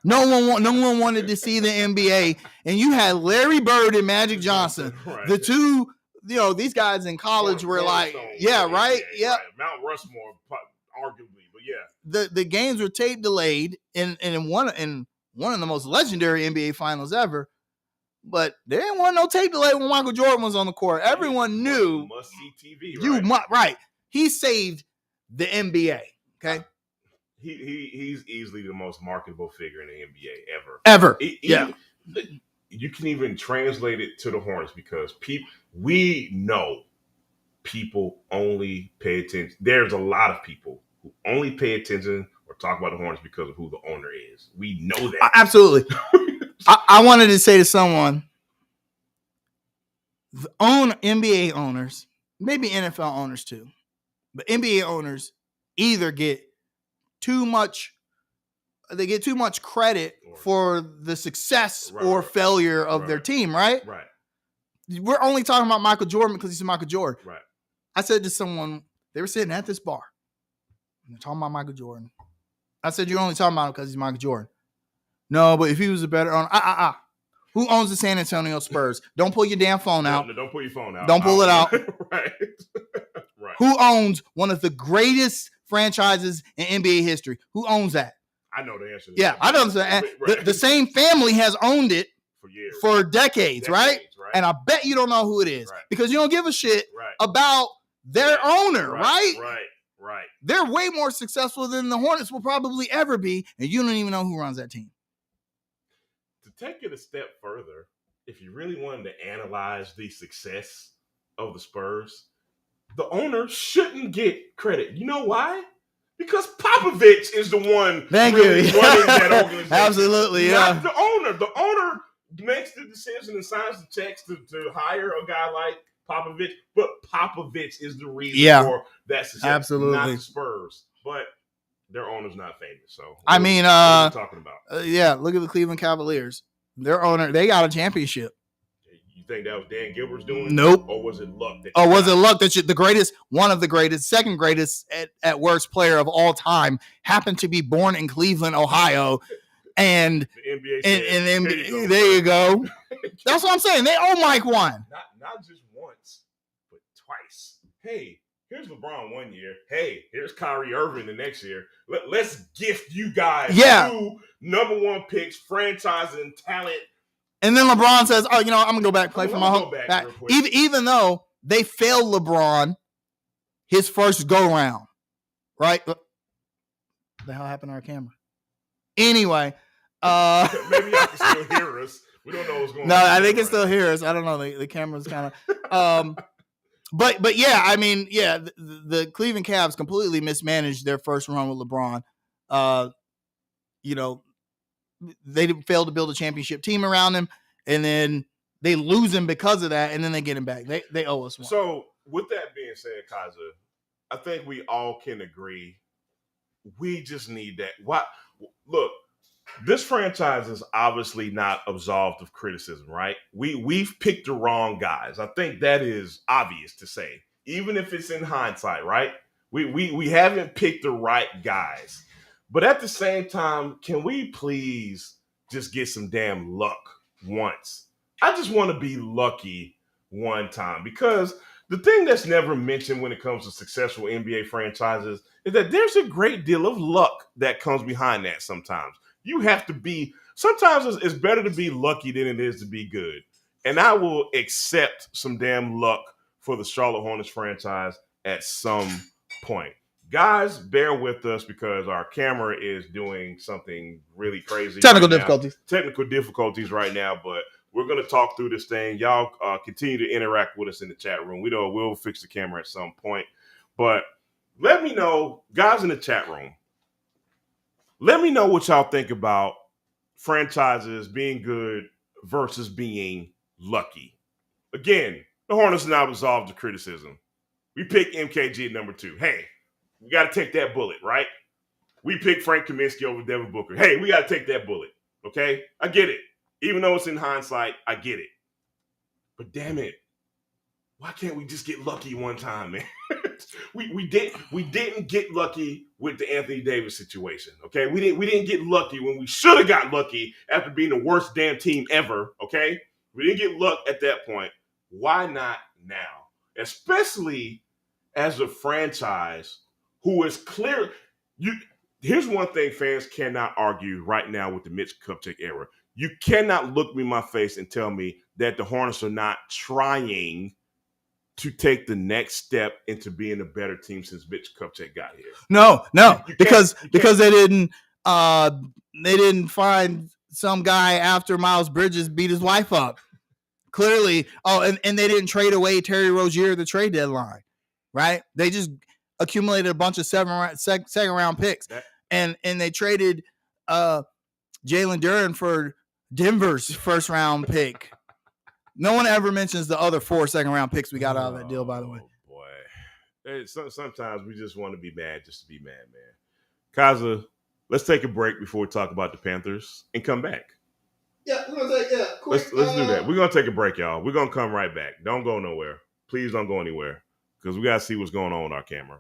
No one wanted to see the NBA. And you had Larry Bird and Magic Johnson. Right. The two, these guys in college were like, right? Yeah. Right. Mount Rushmore, arguably, but yeah. The games were tape delayed in one of the most legendary NBA finals ever. But there didn't want no tape delay when Michael Jordan was on the court. Everyone knew. Must see TV. Right. He saved the NBA. Okay. He's easily the most marketable figure in the NBA ever. You can even translate it to the Hornets because we know people only pay attention. There's a lot of people who only pay attention or talk about the Hornets because of who the owner is. We know that. Absolutely. I wanted to say to someone, the NBA owners, maybe NFL owners too, but NBA owners either get too much credit for the success or failure of their team, right? Right. We're only talking about Michael Jordan because he's Michael Jordan. Right. I said to someone, they were sitting at this bar, and they're talking about Michael Jordan. I said, you're only talking about him because he's Michael Jordan. No, but if he was a better owner, who owns the San Antonio Spurs? Don't pull your damn phone out. No, don't pull your phone out. Don't pull it out. Right. Who owns one of the greatest franchises in NBA history? Who owns that? I know the answer to that. I know the same family has owned it for years, for decades, right? And I bet you don't know who it is because you don't give a shit about their owner, right? Right. They're way more successful than the Hornets will probably ever be, and you don't even know who runs that team. To take it a step further, if you really wanted to analyze the success of the Spurs, the owner shouldn't get credit. You know why? Because Popovich is the one running that organization. Absolutely, yeah. Not the owner. The owner makes the decision and signs the checks to hire a guy like Popovich, but Popovich is the reason for that success. Absolutely. Not the Spurs. But their owner's not famous. So what are you talking about? Look at the Cleveland Cavaliers. Their owner, they got a championship. You You think that was Dan Gilbert's doing? Nope. Or was it luck? Or was it luck that the greatest, one of the greatest, second greatest at worst player of all time happened to be born in Cleveland, Ohio, and the NBA said, and there you go. That's what I'm saying. They owe Mike one. Not just once, but twice. Hey, here's LeBron one year. Hey, here's Kyrie Irving the next year. Let's gift you guys 2 number 1 picks, franchising talent. And then LeBron says, "Oh, I'm gonna go back play for my home." Even though they failed LeBron his first go round, right? What the hell happened to our camera? Anyway, maybe y'all can still hear us. We don't know what's going on. No, I think it still hear us. I don't know. The camera's kind of. But yeah, I mean, yeah, the Cleveland Cavs completely mismanaged their first run with LeBron. They failed to build a championship team around him, and then they lose him because of that, and then they get him back. They owe us one. So with that being said, Kaiser, I think we all can agree we just need that. Look, this franchise is obviously not absolved of criticism, right? We've picked the wrong guys. I think that is obvious to say, even if it's in hindsight, right? We haven't picked the right guys. But at the same time, can we please just get some damn luck once? I just want to be lucky one time, because the thing that's never mentioned when it comes to successful NBA franchises is that there's a great deal of luck that comes behind that sometimes. You have to be, sometimes it's better to be lucky than it is to be good. And I will accept some damn luck for the Charlotte Hornets franchise at some point. Guys, bear with us because our camera is doing something really crazy. Technical difficulties right now, but we're going to talk through this thing. Y'all continue to interact with us in the chat room. We'll fix the camera at some point. But let me know, guys in the chat room, let me know what y'all think about franchises being good versus being lucky. Again, the Hornets are not absolved of criticism. We picked MKG at number 2. Hey, we got to take that bullet, right? We picked Frank Kaminsky over Devin Booker. Hey, we got to take that bullet, okay? I get it. Even though it's in hindsight, I get it. But damn it, why can't we just get lucky one time, man? we didn't get lucky with the Anthony Davis situation, okay? We didn't get lucky when we should have got lucky after being the worst damn team ever, okay? We didn't get luck at that point. Why not now? Especially as a franchise who is clear. Here's one thing fans cannot argue right now with the Mitch Kupchak era. You cannot look me in my face and tell me that the Hornets are not trying to take the next step into being a better team since Mitch Kupchak got here. No, because they didn't find some guy after Miles Bridges beat his wife up. Clearly, and they didn't trade away Terry Rozier at the trade deadline, right? They just accumulated a bunch of second round picks, and they traded Jalen Duren for Denver's first round pick. No one ever mentions the other 4 second round picks we got out of that deal, by the way. Boy, sometimes we just want to be mad just to be mad, man. Kaza, let's take a break before we talk about the Panthers and come back. Yeah, we're gonna take quick. Let's do that. We're gonna take a break, y'all. We're gonna come right back. Don't go nowhere. Please don't go anywhere, because we gotta see what's going on with our camera.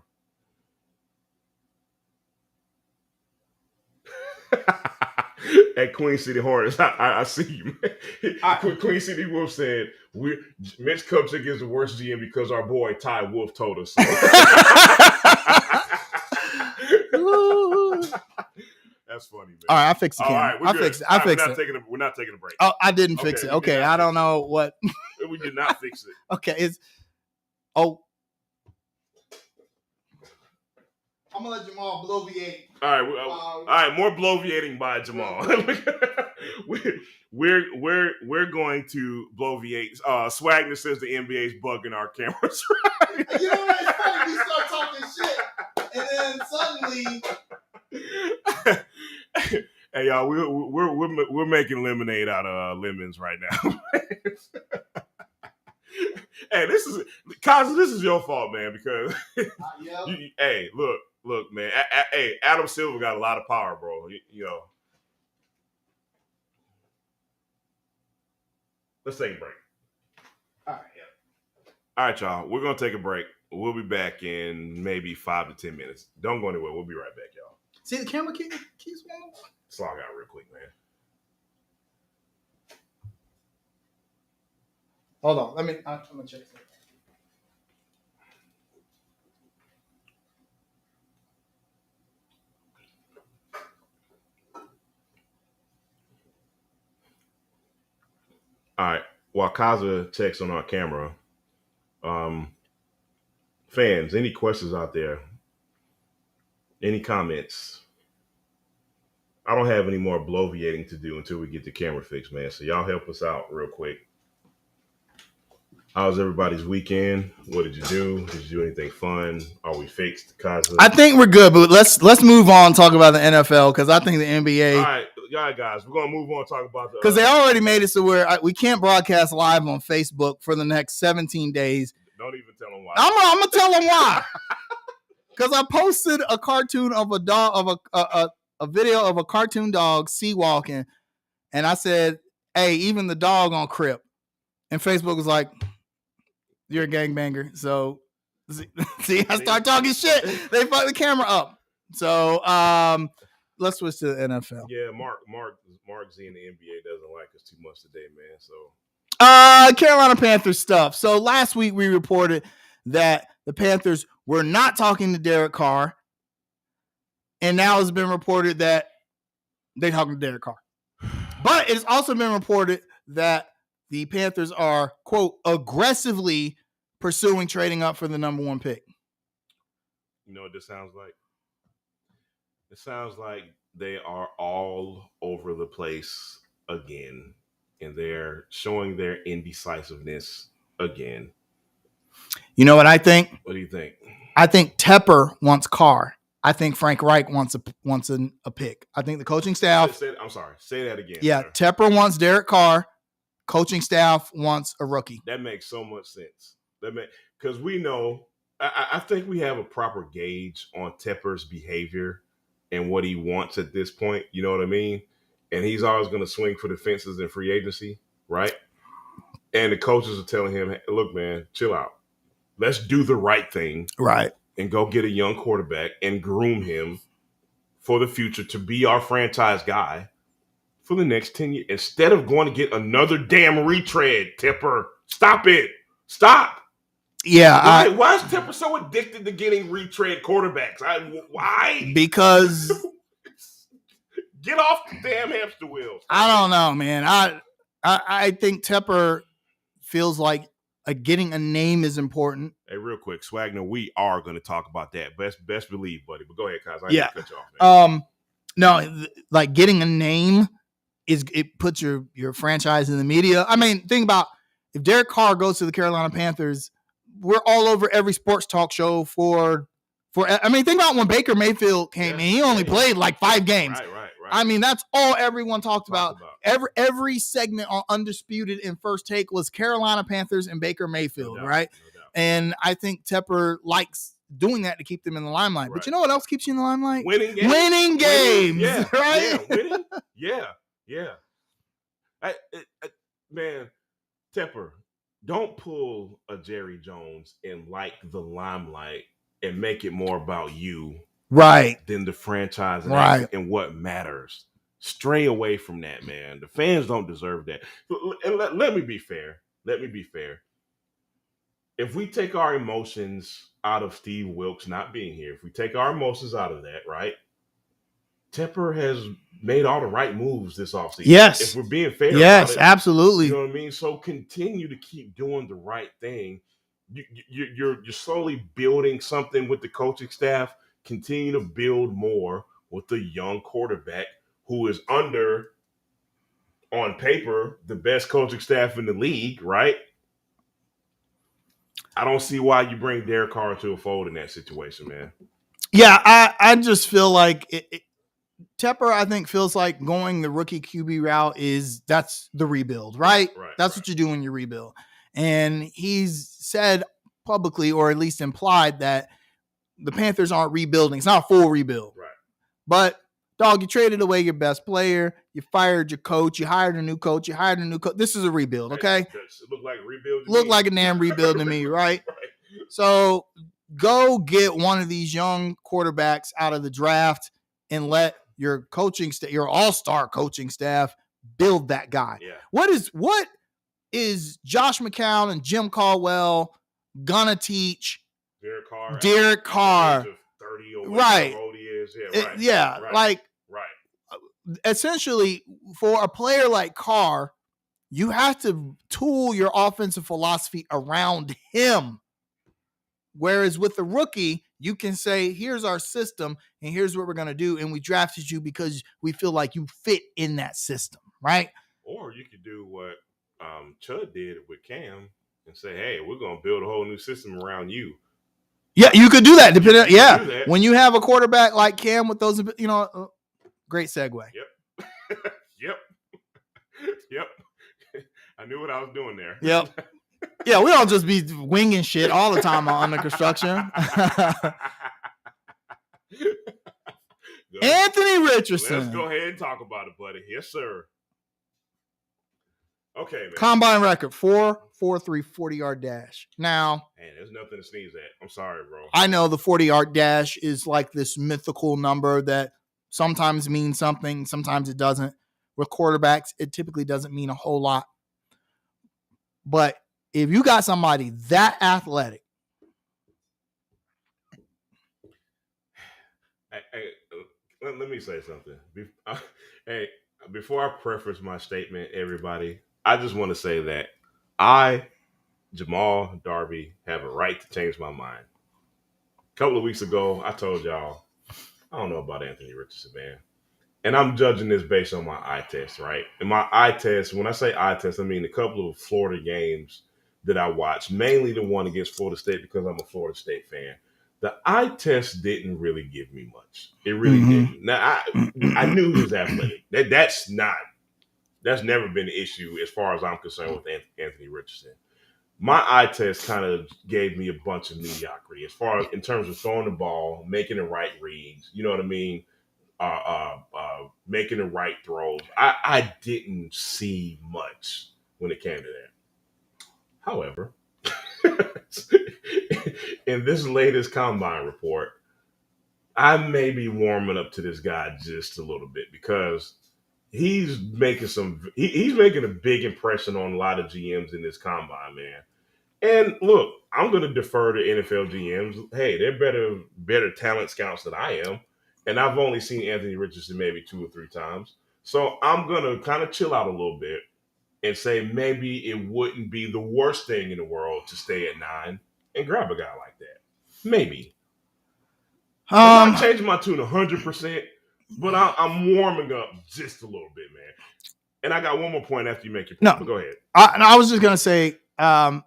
At Queen City Hornets, I see you. Queen City Wolf said, Mitch Kupchak is the worst GM because our boy Ty Wolf told us so. That's funny, man. All right, I fixed the camera. All right, I fixed it. We're not taking a break. Oh, I didn't fix it. Okay, I don't know what. We did not fix it. Okay, I'm gonna let Jamal bloviate. All right, more bloviating by Jamal. we're going to bloviate. Swagner says the NBA's bugging our cameras. Right? You know what? It's funny. We start talking shit, and then suddenly. Hey y'all, we're making lemonade out of lemons right now. Hey, this is your fault, man. Because hey, look, man. Hey, Adam Silver got a lot of power, bro. You know. Let's take a break. All right, y'all. We're gonna take a break. We'll be back in maybe 5 to 10 minutes. Don't go anywhere. We'll be right back, y'all. See, the camera keeps moving. Let's log out real quick, man. Hold on. I'm gonna check something. All right. While Kaza checks on our camera, fans, any questions out there? Any comments? I don't have any more bloviating to do until we get the camera fixed, man. So y'all help us out real quick. How's everybody's weekend? What did you do? Did you do anything fun? Are we fixed, Kaza? I think we're good, but let's move on and talk about the NFL because I think the NBA. All right, guys, we're gonna move on and talk about the because they already made it so where we can't broadcast live on Facebook for the next 17 days. Don't even tell them why. I'm gonna tell them why. Because I posted a cartoon of a dog of a video of a cartoon dog sea walking, and I said, "Hey, even the dog on Crip," and Facebook was like, "You're a gangbanger." So, see, I start talking shit. They fuck the camera up. So, let's switch to the NFL. Yeah, Mark Z in the NBA doesn't like us too much today, man. So, Carolina Panthers stuff. So last week we reported that the Panthers were not talking to Derek Carr, and now it's been reported that they're talking to Derek Carr. But it's also been reported that the Panthers are, quote, aggressively pursuing trading up for the number 1 pick. You know what this sounds like? It sounds like they are all over the place again, and they're showing their indecisiveness again. You know what I think? What do you think? I think Tepper wants Carr. I think Frank Reich wants a pick. I think the coaching staff. I'm sorry. Say that again. Yeah, sir. Tepper wants Derek Carr. Coaching staff wants a rookie. That makes so much sense. Because we know, I think we have a proper gauge on Tepper's behavior and what he wants at this point. You know what I mean? And he's always going to swing for the fences in free agency, right? And the coaches are telling him, hey, look, man, chill out. Let's do the right thing. Right. And go get a young quarterback and groom him for the future to be our franchise guy for the next 10 years. Instead of going to get another damn retread, Tepper. Stop it. Stop. Yeah. Why is Tepper so addicted to getting retread quarterbacks? Why? Because get off the damn hamster wheels. I don't know, man. I think Tepper feels like getting a name is important. Hey, real quick, Swagner, we are going to talk about that. Best believe, buddy. But go ahead, Kaz. I yeah. cut you off, man. No, like getting a name it puts your franchise in the media. I mean, think about if Derek Carr goes to the Carolina Panthers, we're all over every sports talk show for. I mean, think about when Baker Mayfield came in. He only played like 5 games. Right. I mean, that's all everyone talked about. Every segment on Undisputed and First Take was Carolina Panthers and Baker Mayfield, right? No doubt. And I think Tepper likes doing that to keep them in the limelight. Right. But you know what else keeps you in the limelight? Winning games. Yeah. Right? Yeah, winning. Yeah. Man, Tepper, don't pull a Jerry Jones and like the limelight and make it more about you. Right. Than the franchise and what matters. Stray away from that, man. The fans don't deserve that. And let me be fair. If we take our emotions out of Steve Wilkes not being here, if we take our emotions out of that, right? Tepper has made all the right moves this offseason. Yes. If we're being fair. Yes, about it, absolutely. You know what I mean? So continue to keep doing the right thing. You're slowly building something with the coaching staff. Continue to build more with the young quarterback who is under, on paper, the best coaching staff in the league, right? I don't see why you bring Derek Carr into a fold in that situation, man. Yeah, I just feel like Tepper, I think, feels like going the rookie QB route that's the rebuild, right? That's what you do when you rebuild. And he's said publicly, or at least implied, that the Panthers aren't rebuilding. It's not a full rebuild. Right. But Dog, you traded away your best player. You fired your coach. You hired a new coach. This is a rebuild, okay? It looked like a rebuild. Looked like a damn rebuild to me, right? So go get one of these young quarterbacks out of the draft and let your coaching staff, your all-star coaching staff, build that guy. Yeah. What is Josh McCown and Jim Caldwell gonna teach Derek Carr? 30 or right. Old he is. Right. Essentially, for a player like Carr, you have to tool your offensive philosophy around him. Whereas with the rookie, you can say, here's our system and here's what we're going to do. And we drafted you because we feel like you fit in that system, right? Or you could do what Chud did with Cam and say, hey, we're going to build a whole new system around you. Yeah, you could do that. When you have a quarterback like Cam with those, great segue. Yep. I knew what I was doing there. Yep. Yeah, we don't just be winging shit all the time on Under Construction. Anthony Richardson. Let's go ahead and talk about it, buddy. Yes, sir. Okay, man. Combine record, 4.43 40-yard dash. Now, man, there's nothing to sneeze at. I'm sorry, bro. I know the 40-yard dash is like this mythical number that sometimes means something, sometimes it doesn't. With quarterbacks, it typically doesn't mean a whole lot. But if you got somebody that athletic, let me say something. Hey, before I preface my statement, everybody, I just want to say that I, Jamal Darby, have a right to change my mind. A couple of weeks ago, I told y'all, I don't know about Anthony Richardson, man. And I'm judging this based on my eye test, right? And my eye test, when I say eye test, I mean a couple of Florida games that I watched, mainly the one against Florida State because I'm a Florida State fan. The eye test didn't really give me much. It really didn't. Now, I knew he was athletic. That's never been an issue as far as I'm concerned with Anthony Richardson. My eye test kind of gave me a bunch of mediocrity as far as in terms of throwing the ball, making the right reads. You know what I mean? Making the right throws. I didn't see much when it came to that. However, in this latest combine report, I may be warming up to this guy just a little bit because he's making a big impression on a lot of GMs in this combine, man. And look, I'm going to defer to NFL GMs. Hey, they're better talent scouts than I am. And I've only seen Anthony Richardson maybe 2 or 3 times. So I'm going to kind of chill out a little bit and say maybe it wouldn't be the worst thing in the world to stay at 9 and grab a guy like that. Maybe. I'm not changing my tune 100%, but I'm warming up just a little bit, man. And I got one more point after you make your point. No, go ahead. I was just going to say, I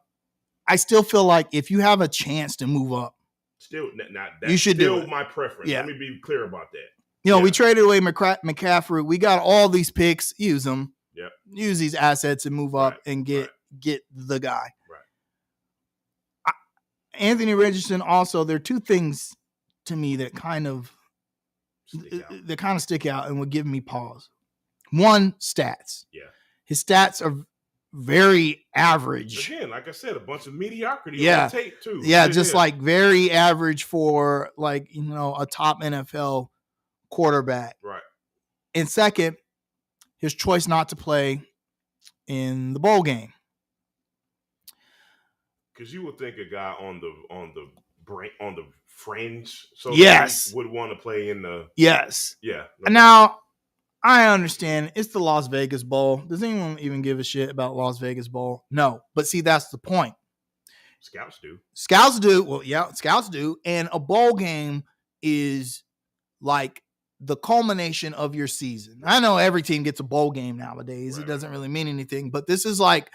still feel like if you have a chance to move up, you should do it. My preference. Yeah. Let me be clear about that. We traded away McCaffrey. We got all these picks. Use them. Yep. Use these assets and move up and get the guy. Right. Anthony Richardson. Also, there are 2 things to me that kind of stick out and would give me pause. One, stats. Yeah. His stats are very average. Again, like I said, a bunch of mediocrity on tape too. Yeah, just like very average for a top NFL quarterback. Right. And second, his choice not to play in the bowl game. Because you would think a guy on the fringe, so would want to play in the Yeah. Okay. Now, I understand it's the Las Vegas Bowl. Does anyone even give a shit about Las Vegas Bowl? No. But see, that's the point. Scouts do. Well, yeah, scouts do. And a bowl game is like the culmination of your season. I know every team gets a bowl game nowadays. Right. It doesn't really mean anything. But this is like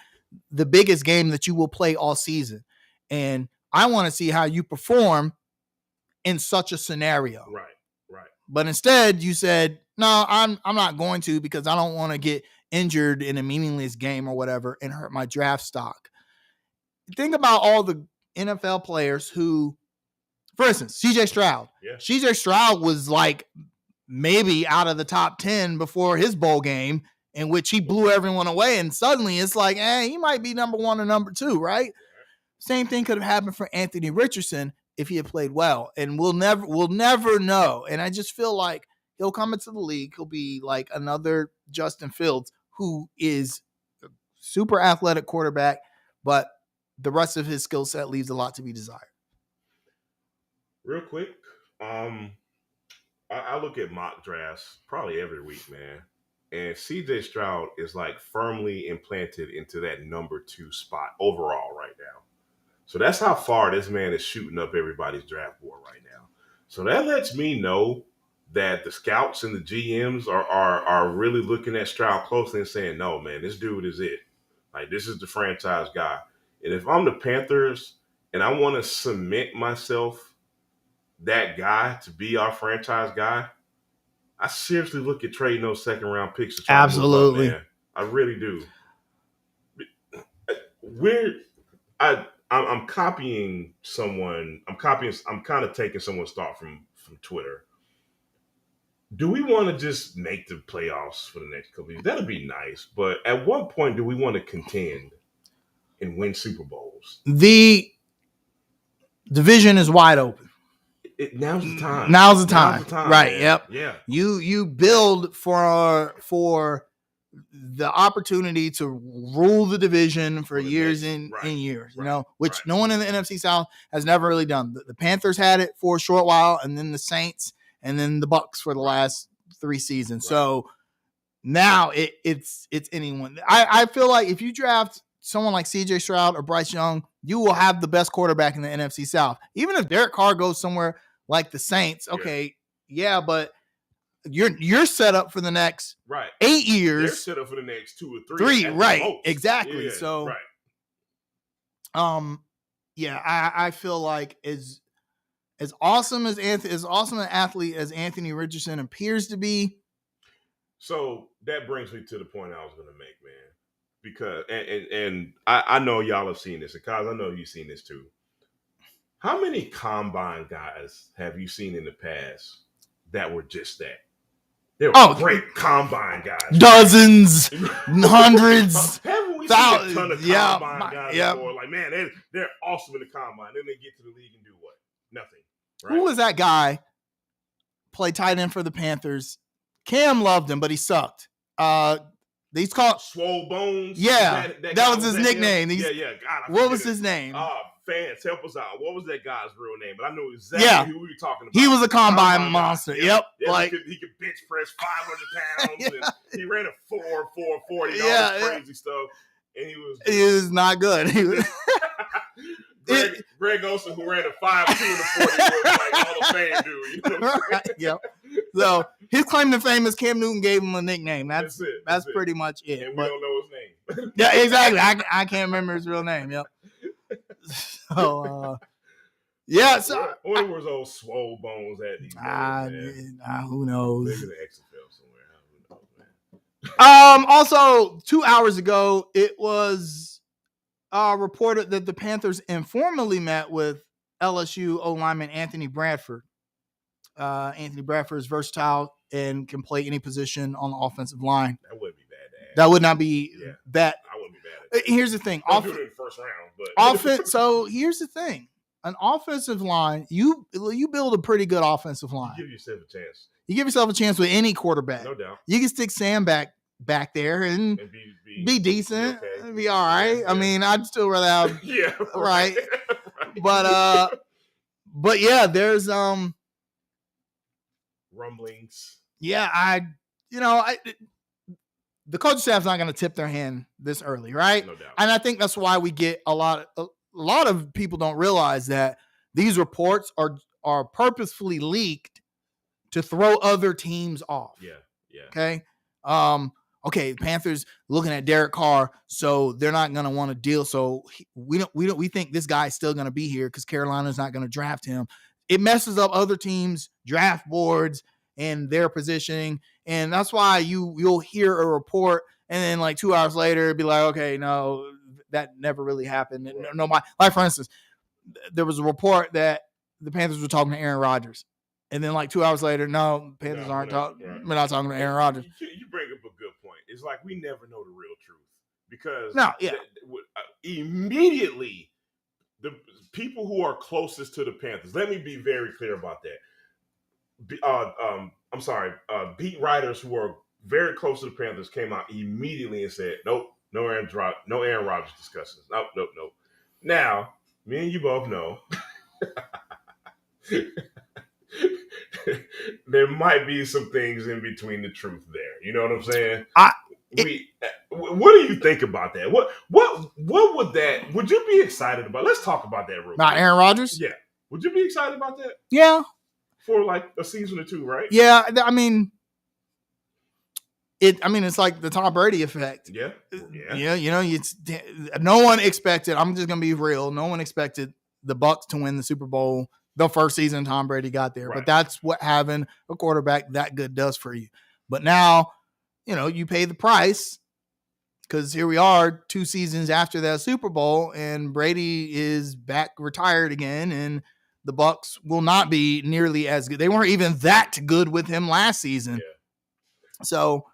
the biggest game that you will play all season. And I want to see how you perform in such a scenario. Right. But instead, you said, no, I'm not going to because I don't want to get injured in a meaningless game or whatever and hurt my draft stock. Think about all the NFL players who, for instance, CJ Stroud. Yeah. CJ Stroud was like maybe out of the top 10 before his bowl game, in which he blew everyone away. And suddenly it's like, he might be number 1 or number 2, right? Same thing could have happened for Anthony Richardson if he had played well. And we'll never know. And I just feel like he'll come into the league. He'll be like another Justin Fields, who is a super athletic quarterback, but the rest of his skill set leaves a lot to be desired. Real quick, I look at mock drafts probably every week, man. And CJ Stroud is like firmly implanted into that number 2 spot overall right now. So that's how far this man is shooting up everybody's draft board right now. So that lets me know that the scouts and the GMs are really looking at Stroud closely and saying, no, man, this dude is it. Like, this is the franchise guy. And if I'm the Panthers and I want to cement myself that guy to be our franchise guy, I seriously look at trading those second round picks to try Absolutely. to move up, man. I really do. I'm copying someone. I'm kind of taking someone's thought from Twitter. Do we want to just make the playoffs for the next couple of years? That'd be nice. But at what point do we want to contend and win Super Bowls? The division is wide open. Now's the time. Now's the time. Right. Man. Yep. Yeah. You build for the opportunity to rule the division for years and years, which no one in the NFC South has never really done. The Panthers had it for a short while, and then the Saints, and then the Bucks for the last 3 seasons. Right. So now it's anyone. I feel like if you draft someone like CJ Stroud or Bryce Young, you will have the best quarterback in the NFC South. Even if Derek Carr goes somewhere like the Saints, okay, but you're set up for the next 8 years. They're set up for the next 2 or 3. Right, exactly. Yeah, so, right. I feel like as awesome an athlete as Anthony Richardson appears to be. So that brings me to the point I was going to make, man. Because and I know y'all have seen this, because I know you've seen this too. How many combine guys have you seen in the past that were just that? They were great combine guys. Dozens, hundreds. Haven't we seen a ton of combine guys before? Like, man, they're awesome in the combine. Then they get to the league and do what? Nothing. Right? Who was that guy? Played tight end for the Panthers. Cam loved him, but he sucked. He's called Swole Bones. Yeah, that was his nickname. God, what was his name? Fans, help us out. What was that guy's real name? But I know exactly who we were talking about. He was a combine monster. Yep. Like he could bench press 500 pounds. And he ran a 4.40. All this crazy stuff. And he was not good. He was Greg Olsen, who ran a 5.2 in the 40, was like all the fame dude. You know what I'm saying? Yep. So his claim to fame is Cam Newton gave him a nickname. That's pretty much it. And we don't know his name. Yeah, exactly. I can't remember his real name. Yep. So So where was those Swole Bones at? Who knows? Maybe the XFL somewhere. Who knows, man? Also, 2 hours ago, it was reported that the Panthers informally met with LSU O-lineman Anthony Bradford. Anthony Bradford is versatile and can play any position on the offensive line. That wouldn't be bad. That would not be bad. I wouldn't be bad. Here's the thing. Don't do it in the first round, but So here's the thing. An offensive line, you build a pretty good offensive line. You give yourself a chance. You give yourself a chance with any quarterback. No doubt. You can stick Sam back there and be decent. Okay. Be all right. Yeah. I mean, I'd still rather have right. But yeah, there's rumblings. Yeah, the coaching staff's not going to tip their hand this early, right? No doubt. And I think that's why we get a lot of people don't realize that these reports are purposefully leaked to throw other teams off. Yeah. Okay. Okay, Panthers looking at Derek Carr, so they're not going to want to deal. So we think this guy's still going to be here because Carolina's not going to draft him. It messes up other teams' draft boards and their positioning, and that's why you'll hear a report, and then like 2 hours later, it'd be like, okay, no, that never really happened. Right. No, like for instance, there was a report that the Panthers were talking to Aaron Rodgers, And then like 2 hours later, no, Panthers No, aren't talking. right. We're not talking to Aaron Rodgers. You bring up a good point. It's like we never know the real truth because immediately the people who are closest to the Panthers. Let me be very clear about that. I'm sorry. Beat writers who are very close to the Panthers came out immediately and said, "Nope, no Aaron Rodgers discussions. Nope. Now, me and you both know." There might be some things in between the truth there. You know what I'm saying? What do you think about that? What would you be excited about? Let's talk about that real quick. About Aaron Rodgers? Yeah. Would you be excited about that? Yeah. For like a season or two, right? Yeah. I mean, it's like the Tom Brady effect. Yeah. No one expected, I'm just going to be real, no one expected the Bucs to win the Super Bowl the first season Tom Brady got there. Right. But that's what having a quarterback that good does for you. But now, you pay the price because here we are 2 seasons after that Super Bowl and Brady is back retired again and the Bucs will not be nearly as good. They weren't even that good with him last season. Yeah. So,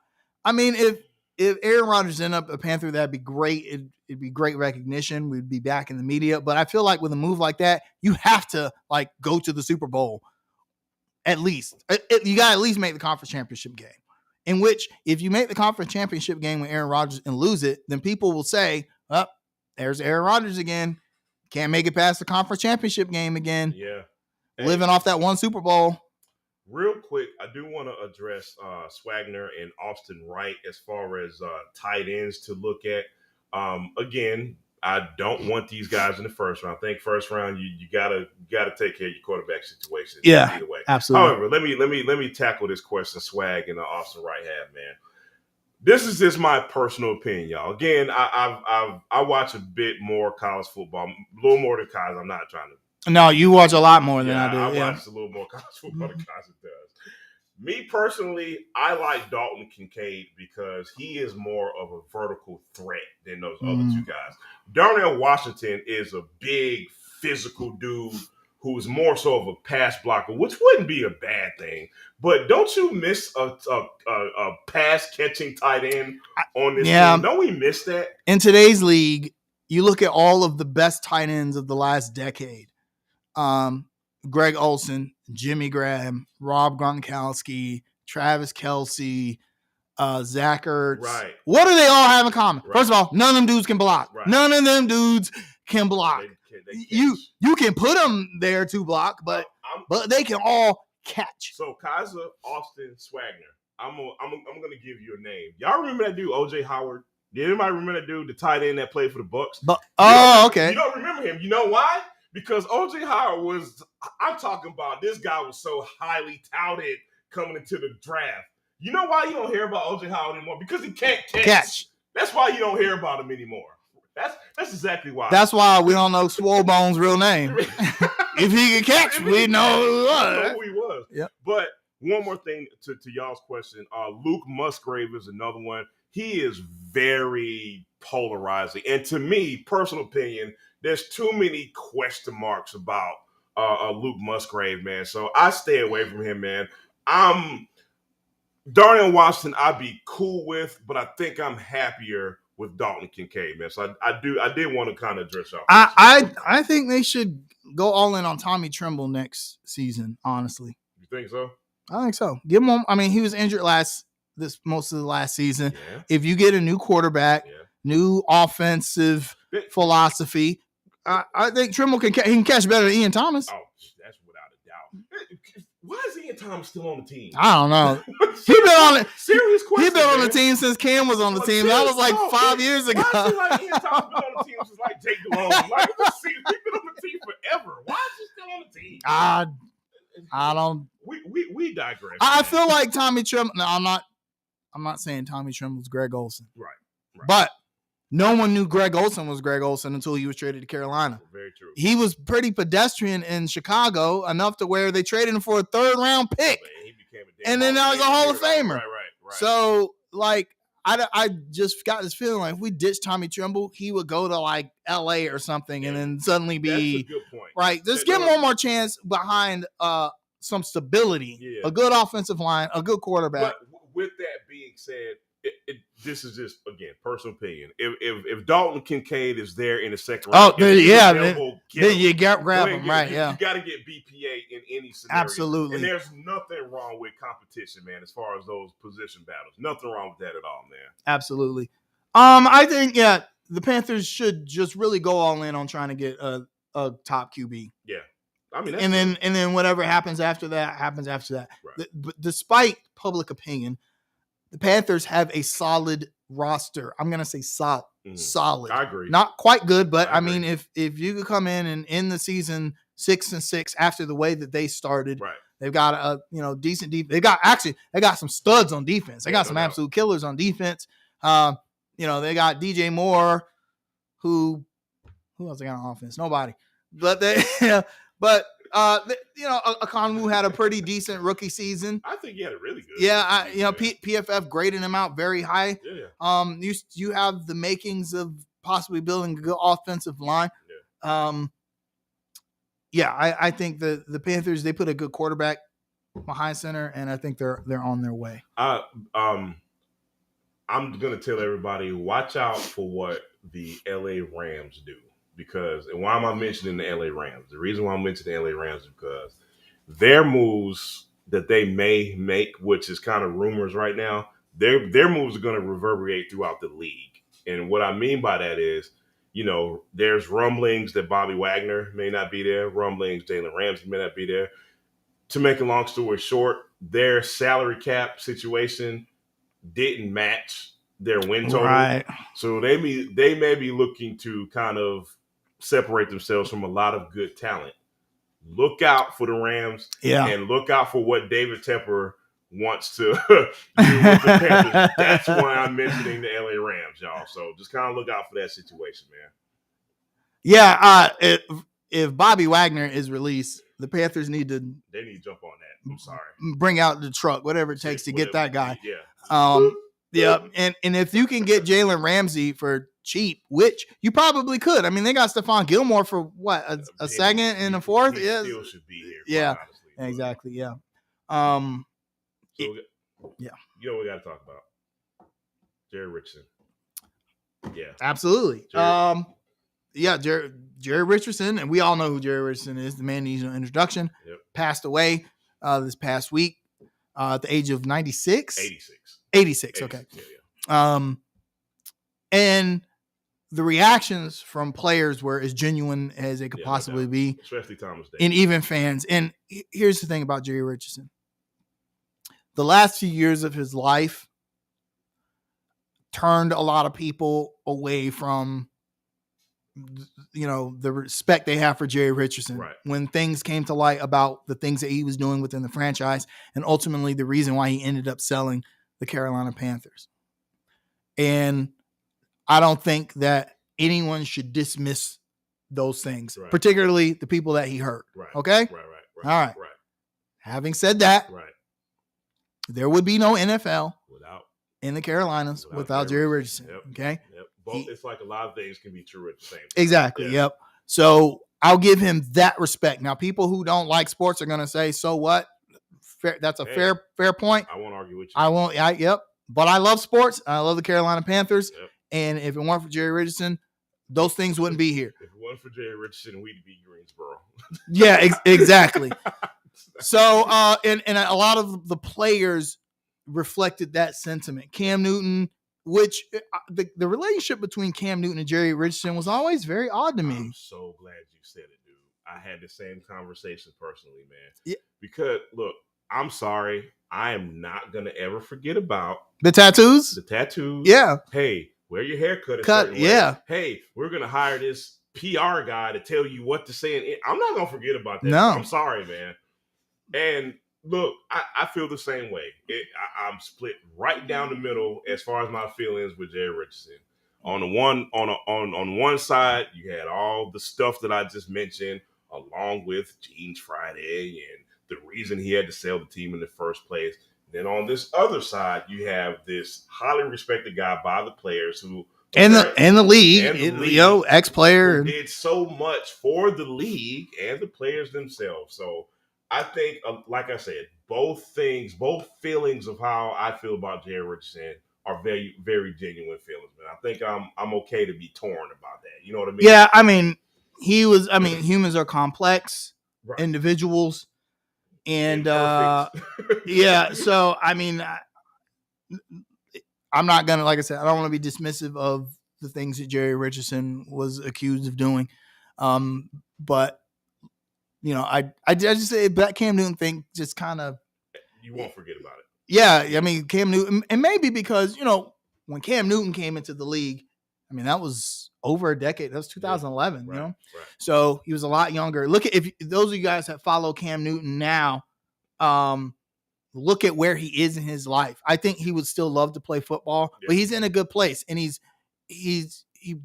I mean, if Aaron Rodgers ended up a Panther, that'd be great. It'd be great recognition. We'd be back in the media. But I feel like with a move like that, you have to like go to the Super Bowl. At least. You got to at least make the conference championship game. In which, if you make the conference championship game with Aaron Rodgers and lose it, then people will say, oh, there's Aaron Rodgers again. Can't make it past the conference championship game again. Yeah. Living off that one Super Bowl. Real quick, I do want to address Swagner and Austin Wright as far as tight ends to look at. Again, I don't want these guys in the first round. I think first round you gotta take care of your quarterback situation. Yeah, either way. Absolutely. However, let me tackle this question Swag and Austin Wright have, man. This is just my personal opinion, y'all. Again, I watch a bit more college football, a little more than college. I'm not trying to. No, you watch a lot more than I do. I watch a little more college football than college does. Me personally, I like Dalton Kincaid because he is more of a vertical threat than those other two guys. Darnell Washington is a big physical dude who's more so of a pass blocker, which wouldn't be a bad thing. But don't you miss a pass catching tight end on this team? Don't we miss that? In today's league, you look at all of the best tight ends of the last decade. Greg Olsen, Jimmy Graham, Rob Gronkowski, Travis Kelce, Zach Ertz. Right. What do they all have in common? Right. First of all, none of them dudes can block. Right. None of them dudes can block. You can put them there to block, but they can all catch. So Kaiser, Austin, Swagner. I'm gonna give you a name. Y'all remember that dude, OJ Howard? Did anybody remember that dude, the tight end that played for the Bucs? Okay. You don't remember him. You know why? Because OJ Howard I'm talking about this guy was so highly touted coming into the draft. You know why you don't hear about OJ Howard anymore? Because he can't catch. That's why you don't hear about him anymore. That's exactly why. That's why we don't know Swole Bones' real name. If he could catch, we know who he was. Yep. But one more thing to y'all's question. Luke Musgrave is another one. He is very polarizing. And to me, personal opinion, there's too many question marks about Luke Musgrave, man. So I stay away from him, man. Darnell Washington, I'd be cool with, but I think I'm happier with Dalton Kincaid, man. So I did want to kind of address y'all. I think they should go all in on Tommy Tremble next season, honestly. You think so? I think so. Give him. I mean, he was injured most of the last season. Yeah. If you get a new quarterback, new offensive philosophy, I think Tremble he can catch better than Ian Thomas. Oh, that's without a doubt. Why is Ian Thomas still on the team? I don't know. He been on it. Serious question. He been on the team since Cam was on the team. That was like 5 years ago. Why is he like Ian Thomas been on the team since like Jake Delhomme? Like he's been on the team forever. Why is he still on the team? I don't. We digress. I feel like Tommy Tremble. No, I'm not saying Tommy Tremble's Greg Olsen. Right. But no one knew Greg Olsen was Greg Olsen until he was traded to Carolina. Very true. He was pretty pedestrian in Chicago enough to where they traded him for a 3rd-round pick. He became and then now he's a Hall of Famer. Right. So, like, I just got this feeling like if we ditched Tommy Tremble, he would go to, like, L.A. or something and then suddenly be – That's a good point. Right. Just give him one more chance behind some stability, a good offensive line, a good quarterback. But with that being said, this is just, again, personal opinion. If Dalton Kincaid is there in the second round, then you grab him, right? You got to get BPA in any scenario. Absolutely. And there's nothing wrong with competition, man, as far as those position battles. Nothing wrong with that at all, man. Absolutely. I think, the Panthers should just really go all in on trying to get a top QB. Yeah. I mean, and then whatever happens after that happens after that. Right. But despite public opinion, the Panthers have a solid roster. I'm gonna say solid. Solid. I agree. Not quite good, but I mean, if you could come in and end the season 6-6 after the way that they started, right. They've got a decent defense. They got some studs on defense. They got some absolute killers on defense. They got DJ Moore, who else they got on offense? Nobody. But Okonwu had a pretty decent rookie season. I think he had a really good. Yeah, PFF graded him out very high. Yeah. You have the makings of possibly building a good offensive line. Yeah. I think the Panthers, they put a good quarterback behind center, and I think they're on their way. I'm gonna tell everybody, watch out for what the LA Rams do. Because, and why am I mentioning the LA Rams? The reason why I'm mentioning the LA Rams is because their moves that they may make, which is kind of rumors right now, their moves are going to reverberate throughout the league. And what I mean by that is, there's rumblings that Bobby Wagner may not be there, rumblings Jalen Ramsey may not be there. To make a long story short, their salary cap situation didn't match their win total. Right. So they may be looking to kind of separate themselves from a lot of good talent. Look out for the Rams, and look out for what David Tepper wants to do with the Panthers. That's why I'm mentioning the LA Rams, y'all. So just kind of look out for that situation, man. Yeah, if Bobby Wagner is released, the Panthers need to jump on that. I'm sorry. Bring out the truck, whatever it takes to get that guy. Yeah. Yeah, and if you can get Jalen Ramsey for cheap, which you probably could. I mean, they got Stephon Gilmore for what, a second and a fourth? He still should be here. Yeah, honestly, exactly. Yeah. You know what we got to talk about? Jerry Richardson. Yeah, absolutely. Jerry Richardson, and we all know who Jerry Richardson is. The man needs no introduction. Yep. Passed away this past week at the age of 96. 86. Okay. Yeah. And the reactions from players were as genuine as they could possibly be, especially Thomas Davis, and even fans. And here's the thing about Jerry Richardson: the last few years of his life turned a lot of people away from, the respect they have for Jerry Richardson. Right. When things came to light about the things that he was doing within the franchise, and ultimately the reason why he ended up selling the Carolina Panthers. And I don't think that anyone should dismiss those things, particularly the people that he hurt. Right. Okay? Right. All right. Having said that, there would be no NFL in the Carolinas without Jerry Richardson. Yep. Okay? Yep. It's like a lot of things can be true at the same time. Exactly. Yeah. Yep. So I'll give him that respect. Now, people who don't like sports are going to say, so what? That's a fair point. I won't argue with you. I won't. Yep. But I love sports. I love the Carolina Panthers. Yep. And if it weren't for Jerry Richardson, those things wouldn't be here. If it weren't for Jerry Richardson, we'd be Greensboro. Yeah, exactly. So, and a lot of the players reflected that sentiment. Cam Newton, which the relationship between Cam Newton and Jerry Richardson was always very odd to me. I'm so glad you said it, dude. I had the same conversation personally, man. Yeah. Because, look, I'm sorry. I am not going to ever forget about the tattoos. Yeah. Hey, wear your hair cut a certain way. Yeah. Hey, we're going to hire this PR guy to tell you what to say. I'm not going to forget about that. No. I'm sorry, man. And look, I feel the same way. I'm split right down the middle as far as my feelings with Jerry Richardson. On one side, you had all the stuff that I just mentioned, along with Jeans Friday and the reason he had to sell the team in the first place. Then on this other side, you have this highly respected guy by the players who and the league, ex-player, who did so much for the league and the players themselves. So I think, like I said, both feelings of how I feel about Jerry Richardson are very, very genuine feelings, man. I think I'm okay to be torn about that. You know what I mean? Yeah, I mean, humans are complex Right. individuals, and Imperfect. yeah. So I mean, I'm not gonna, like I said, I don't want to be dismissive of the things that Jerry Richardson was accused of doing, but you know, I just say that Cam Newton thing just kind of, You won't forget about it. yeah. I mean, Cam Newton, and maybe because when Cam Newton came into the league, I mean that was over a decade. That was 2011. Right, right. So he was a lot younger. Look at, if those of you guys that follow Cam Newton now, look at where he is in his life. I think he would still love to play football, but he's in a good place, and he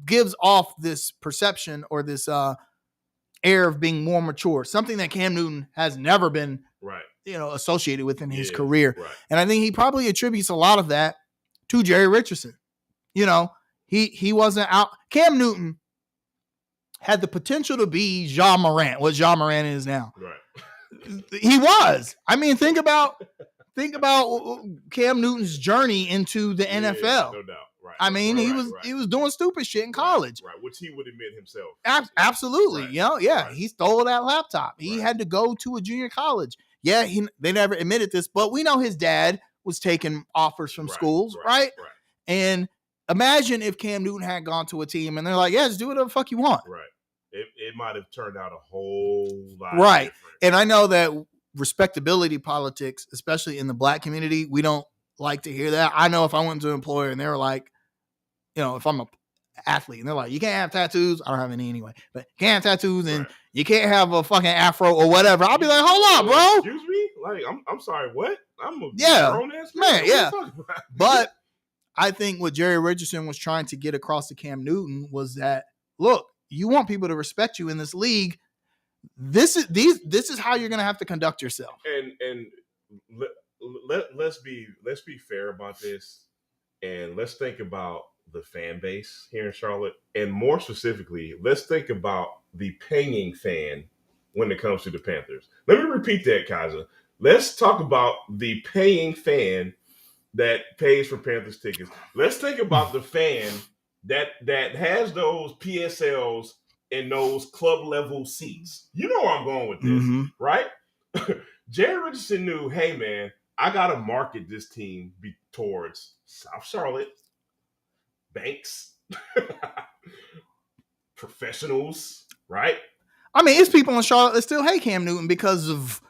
gives off this perception or this air of being more mature, something that Cam Newton has never been Right. Associated with in his career. Right. And I think he probably attributes a lot of that to Jerry Richardson. He wasn't out. Cam Newton had the potential to be Ja Morant, what Ja Morant is now. Right. He was. I mean, think about Cam Newton's journey into the NFL. No doubt. Right. I mean, he was doing stupid shit in college. Right. Which he would admit himself. Absolutely. Right. Right. He stole that laptop. He had to go to a junior college. Yeah, they never admitted this, but we know his dad was taking offers from schools, right? And imagine if Cam Newton had gone to a team and they're like, yeah, just do whatever the fuck you want. Right. It might have turned out a whole lot different. Different. And I know that respectability politics, especially in the black community, we don't like to hear that. I know if I went to an employer and they were like, if I'm an athlete and they're like, you can't have tattoos. I don't have any anyway, but you can't have tattoos and you can't have a fucking afro or whatever. I'll be like, hold on, bro. Excuse me? Like, I'm sorry, what? I'm a grown ass man. Yeah. But I think what Jerry Richardson was trying to get across to Cam Newton was that, look, you want people to respect you in this league. This is how you're going to have to conduct yourself. And let's be fair about this, and let's think about the fan base here in Charlotte, and more specifically, let's think about the paying fan when it comes to the Panthers. Let me repeat that, Kaiser. Let's talk about the paying fan that pays for Panthers tickets. Let's think about the fan that has those PSLs and those club level seats. You know where I'm going with this, right? Jerry Richardson knew, hey man, I gotta market this team towards South Charlotte, banks, professionals, right? I mean, it's people in Charlotte that still hate Cam Newton because of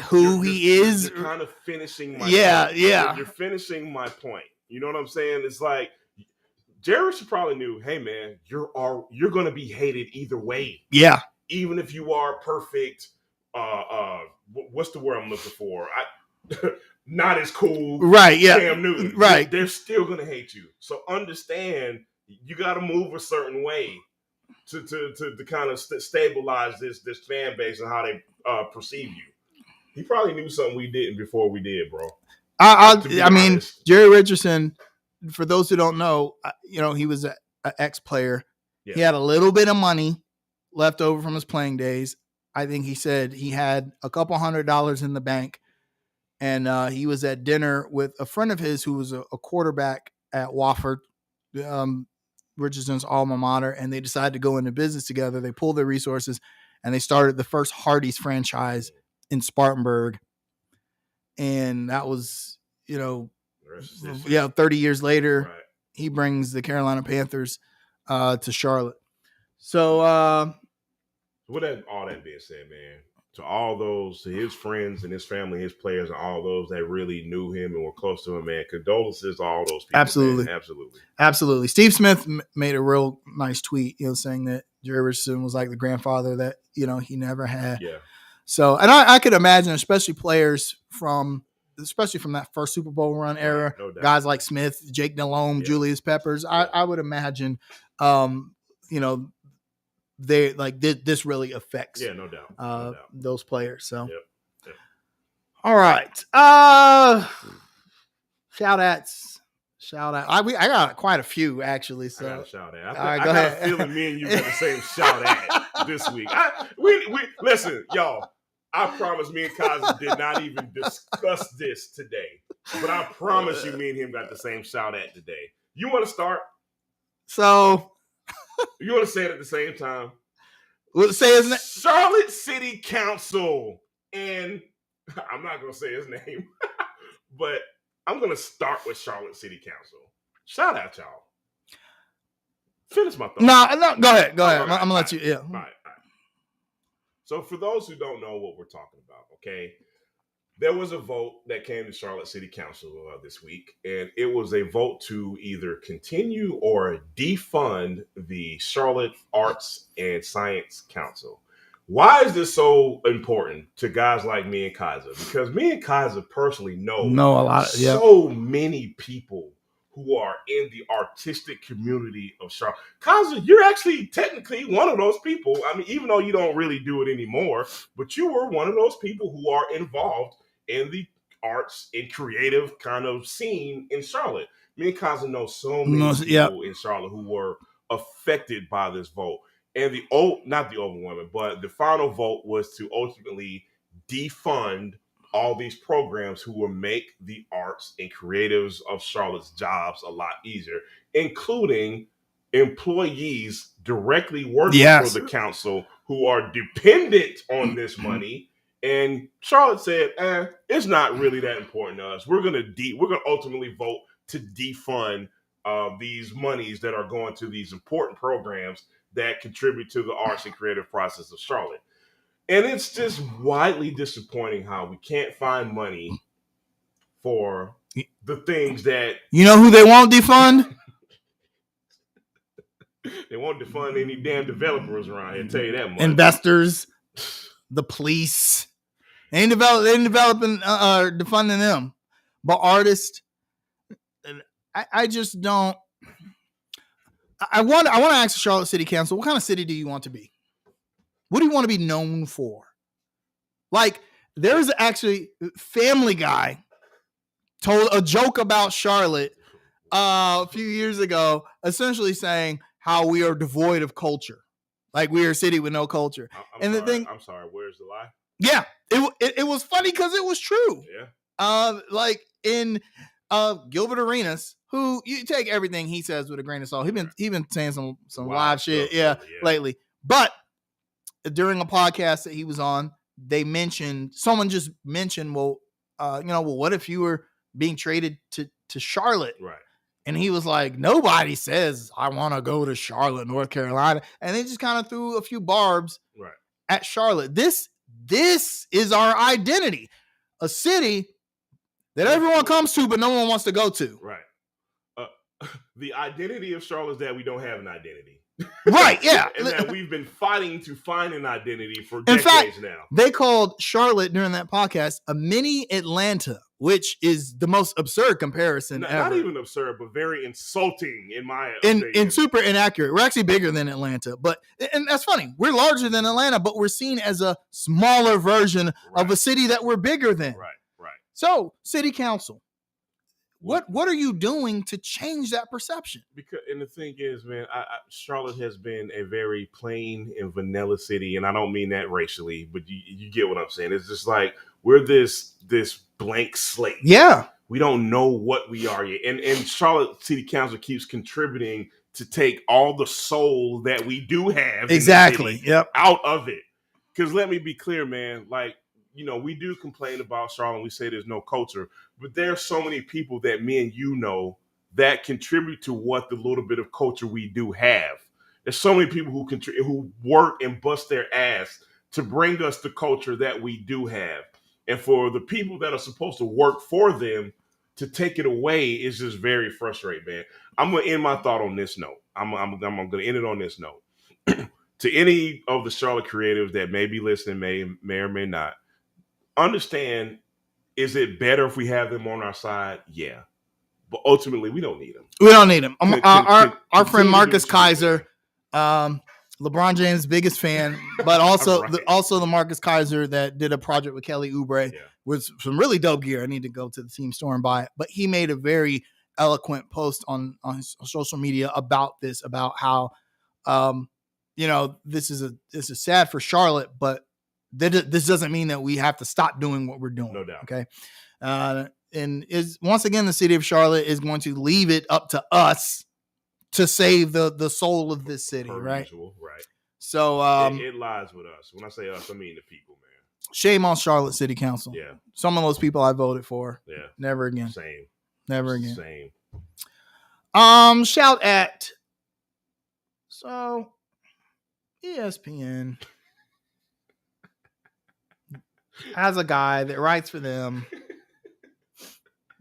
who he is. You're kind of finishing my point. Yeah. You're finishing my point. You know what I'm saying? It's like Jerry probably knew, hey man, you're gonna be hated either way. Yeah. Even if you are perfect, what's the word I'm looking for? Not as cool, right? Yeah, Cam Newton, right? They're still gonna hate you. So understand, you got to move a certain way to kind of stabilize this fan base and how they perceive you. He probably knew something we didn't before we did, bro. I mean, Jerry Richardson, for those who don't know, he was an ex-player. Yeah. He had a little bit of money left over from his playing days. I think he said he had a couple $100 in the bank, and he was at dinner with a friend of his who was a quarterback at Wofford, Richardson's alma mater, and they decided to go into business together. They pulled their resources, and they started the first Hardee's franchise in Spartanburg. And that was, 30 years later, right. He brings the Carolina Panthers to Charlotte. So, with all that being said, man, to his friends and his family, his players, and all those that really knew him and were close to him, man, condolences to all those people. Absolutely. Man. Absolutely. Steve Smith made a real nice tweet, saying that Jerry Richardson was like the grandfather that, he never had. Yeah. So, and I could imagine, especially players from that first Super Bowl run era, no doubt. Guys like Smith, Jake Delhomme, Julius Peppers, I would imagine, they like this really affects no doubt. Those players. So All right. Shout Shout out. I got quite a few actually. So I got a shout out. all right, I go got ahead. a feeling me and you got the same shout out this week. We listen, y'all. I promise me and Kaza did not even discuss this today. But I promise you, me and him got the same shout out today. You want to start? So you want to say it at the same time? We'll say his name. Charlotte City Council. And I'm not going to say his name, but I'm going to start with Charlotte City Council. Shout out, y'all. Finish my thought. No, go ahead. Go ahead. I'm going to let you, yeah. All right. So for those who don't know what we're talking about, okay, there was a vote that came to Charlotte City Council this week, and it was a vote to either continue or defund the Charlotte Arts and Science Council. Why is this so important to guys like me and Kaiser? Because me and Kaiser personally know a lot, so many people who are in the artistic community of Charlotte. Kaiser, you're actually technically one of those people. I mean, even though you don't really do it anymore, but you were one of those people who are involved in the arts and creative kind of scene in Charlotte. Me and Kaiser know so many people in Charlotte who were affected by this vote. And not the overwhelming, but the final vote was to ultimately defund all these programs who will make the arts and creatives of Charlotte's jobs a lot easier, including employees directly working for the council who are dependent on this money. And Charlotte said, it's not really that important to us. We're gonna ultimately vote to defund these monies that are going to these important programs that contribute to the arts and creative process of Charlotte. And it's just widely disappointing how we can't find money for the things that... You know who they won't defund? They won't defund any damn developers around here, tell you that much. Investors, the police. They ain't developing, defunding them. But artists, I just don't... I want to ask the Charlotte City Council, what kind of city do you want to be? What do you want to be known for? Like, there's actually Family Guy told a joke about Charlotte a few years ago, essentially saying how we are devoid of culture. Like, we are a city with no culture. I'm sorry, where's the lie? Yeah, it was funny because it was true. Yeah. Like in Gilbert Arenas, who you take everything he says with a grain of salt. He been saying some live shit, lately. But during a podcast that he was on, someone just mentioned, well, what if you were being traded to Charlotte? Right. And he was like, nobody says I want to go to Charlotte, North Carolina. And they just kind of threw a few barbs at Charlotte. This is our identity. A city that everyone comes to, but no one wants to go to. Right. The identity of Charlotte is that we don't have an identity. Right, yeah. And that we've been fighting to find an identity for decades now. They called Charlotte during that podcast a mini Atlanta, which is the most absurd comparison ever. Not even absurd, but very insulting in my opinion. And super inaccurate. We're actually bigger than Atlanta. And that's funny. We're larger than Atlanta, but we're seen as a smaller version of a city that we're bigger than. Right. So, City Council, what are you doing to change that perception? And the thing is, man, Charlotte has been a very plain and vanilla city, and I don't mean that racially, but you get what I'm saying. It's just like we're this blank slate. Yeah, we don't know what we are yet, and Charlotte City Council keeps contributing to take all the soul that we do have out of it. Because let me be clear, man, like, we do complain about Charlotte and we say there's no culture, but there are so many people that me and you know that contribute to what the little bit of culture we do have. There's so many people who work and bust their ass to bring us the culture that we do have. And for the people that are supposed to work for them to take it away is just very frustrating, man. I'm going to end my thought on this note. I'm going to end it on this note. To any of the Charlotte creatives that may be listening, may or may not, understand, is it better if we have them on our side? Yeah. But ultimately, we don't need them. We don't need them. Our friend Marcus Kaiser, LeBron James' biggest fan, but also the Marcus Kaiser that did a project with Kelly Oubre with some really dope gear. I need to go to the team store and buy it. But he made a very eloquent post on his social media about this, about how, this is sad for Charlotte, but this doesn't mean that we have to stop doing what we're doing. No doubt. Okay. And once again, the city of Charlotte is going to leave it up to us to save the soul of this city. Right. Usual, right. So it lies with us. When I say us, I mean the people, man. Shame on Charlotte City Council. Yeah. Some of those people I voted for. Yeah. Never again. Same. Never again. Same. Shout at. So, ESPN has a guy that writes for them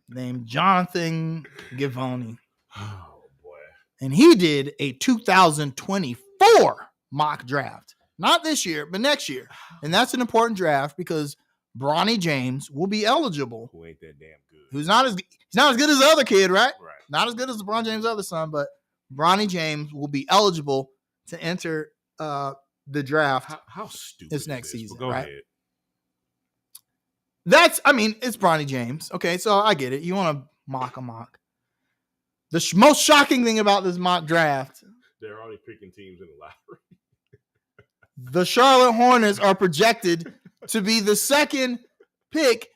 named Jonathan Givoni. Oh, boy. And he did a 2024 mock draft. Not this year, but next year. And that's an important draft because Bronny James will be eligible. Who ain't that damn good. He's not as good as the other kid, right? Right. Not as good as LeBron James' other son, but Bronny James will be eligible to enter the draft. How stupid this next season, go right? Ahead. It's Bronny James. Okay, so I get it. You want to mock a mock. The most shocking thing about this mock draft, they're only picking teams in the lottery. The Charlotte Hornets are projected to be the second pick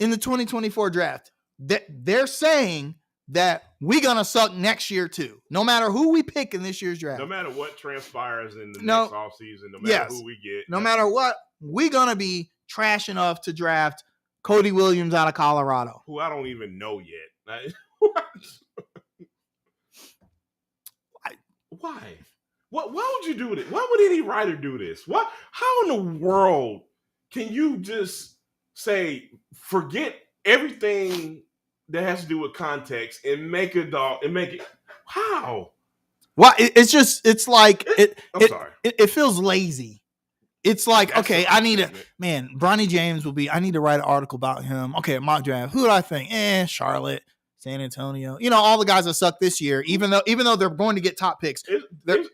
in the 2024 draft. They're saying that we're going to suck next year too. No matter who we pick in this year's draft. No matter what transpires in the next offseason, no matter who we get. No matter what, we're going to be trash enough to draft Cody Williams out of Colorado. Who I don't even know yet. Why? Why would you do this? Why would any writer do this? How in the world can you just say, forget everything that has to do with context and make a dog and make it? How? Well, it's like sorry. It feels lazy. It's like, okay, Bronny James I need to write an article about him. Okay, mock draft. Who do I think? Charlotte, San Antonio. All the guys that suck this year, even though they're going to get top picks. Aren't the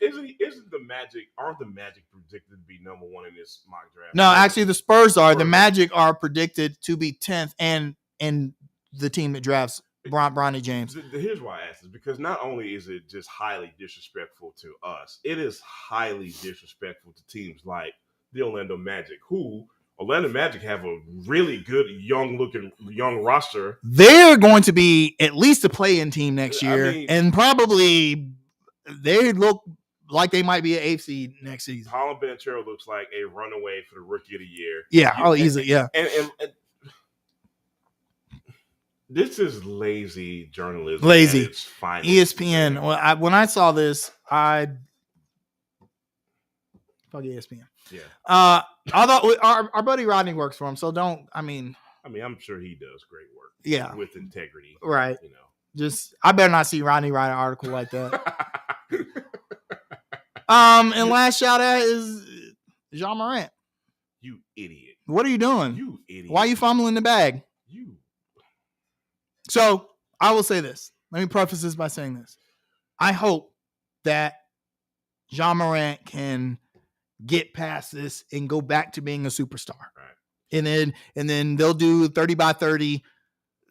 Magic predicted to be number one in this mock draft? No, actually the Spurs are. The Magic are predicted to be 10th and the team that drafts Bronny James. Here's why I ask this, because not only is it just highly disrespectful to us, it is highly disrespectful to teams like the Orlando Magic, who Orlando Magic have a really good young roster. They're going to be at least a play-in team next year, and probably they look like they might be an 8th seed next season. Paolo Banchero looks like a runaway for the Rookie of the Year. Yeah, easily, yeah. And this is lazy journalism. Lazy. It's fine. ESPN. Well, when I saw this, fuck ESPN. Yeah. I thought our buddy Rodney works for him, so don't. I'm sure he does great work. Yeah, with integrity. Right. Just I better not see Rodney write an article like that. And last shout out is Jean Morant. You idiot. What are you doing? You idiot. Why are you fumbling the bag? So I will say this. Let me preface this by saying this. I hope that Jean Morant can get past this and go back to being a superstar. Right. And then they'll do 30 by 30,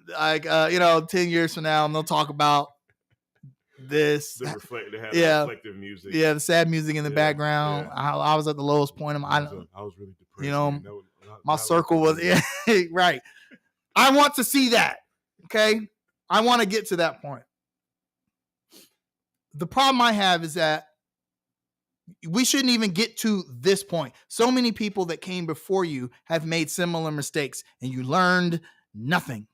like 10 years from now, and they'll talk about this. Reflective music. Yeah, the sad music in the background. Yeah. I was at the lowest point of my I was really depressed. My circle was right. I want to see that. Okay. I want to get to that point. The problem I have is that we shouldn't even get to this point. So many people that came before you have made similar mistakes, and you learned nothing.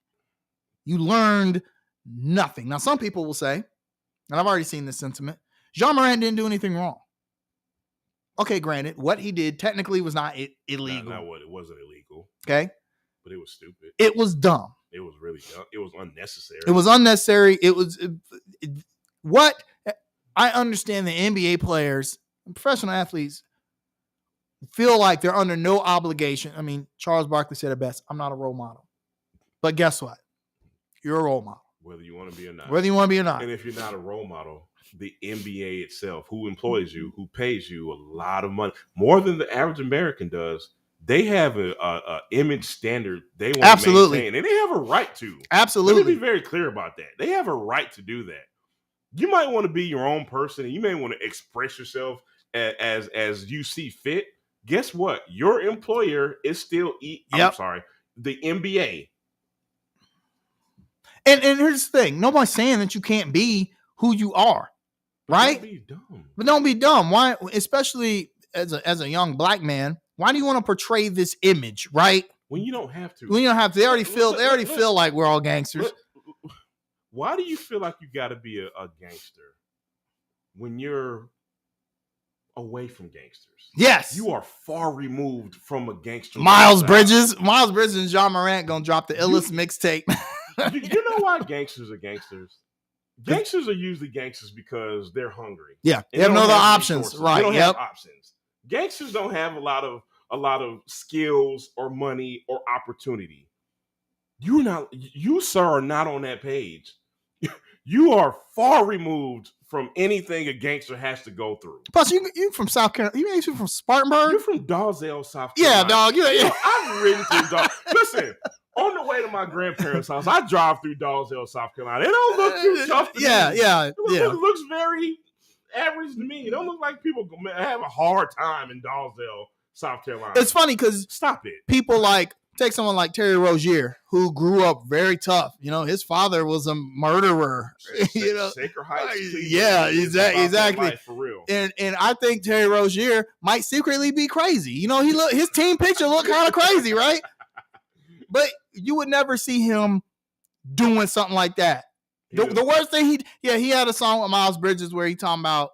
Now, some people will say, and I've already seen this sentiment, Jean Morant didn't do anything wrong. Okay, granted, what he did technically was not illegal. Not what it wasn't illegal. Okay. But it was stupid. It was dumb. It was really dumb. It was unnecessary. What I understand, the NBA players, professional athletes feel like they're under no obligation. I mean, Charles Barkley said it best. I'm not a role model. But guess what? You're a role model. Whether you want to be or not. And if you're not a role model, the NBA itself, who employs you, who pays you a lot of money, more than the average American does, they have a image standard they want to Absolutely. maintain, and they have a right to. Let me Absolutely. be very clear about that. They have a right to do that. You might want to be your own person, and you may want to express yourself as you see fit. Guess what? Your employer is still Yep. the NBA. And here's the thing: nobody's saying that you can't be who you are, right? Don't be dumb. But don't be dumb. Why? Especially as a young black man, why do you want to portray this image, right? When you don't have to. When you don't have to, they already feel like we're all gangsters. Why do you feel like you got to be a gangster when you're away from gangsters? Yes, you are far removed from a gangster. Miles Bridges and John Morant gonna drop the illest mixtape. You know why gangsters are gangsters? Gangsters are usually gangsters because they're hungry. Yeah, they have no other options. Right? They don't have options. Gangsters don't have a lot of skills or money or opportunity. You sir are not on that page. You are far removed from anything a gangster has to go through. Plus, you from South Carolina. You ain't from Spartanburg. You're from Dalzell, South Carolina. Yeah, dog. Yeah. I've ridden through Dalzell. Listen, on the way to my grandparents' house, I drive through Dalzell, South Carolina. It don't look too tough to me. It looks very average to me. It don't look like people have a hard time in Dalzell, South Carolina. It's funny because stop it. People take someone like Terry Rozier, who grew up very tough. You know, his father was a murderer. Sacred Heights. Yeah, exactly. For real. And I think Terry Rozier might secretly be crazy. You know, his team picture looked kind of crazy, right? But you would never see him doing something like that. The worst thing he had a song with Miles Bridges where he talking about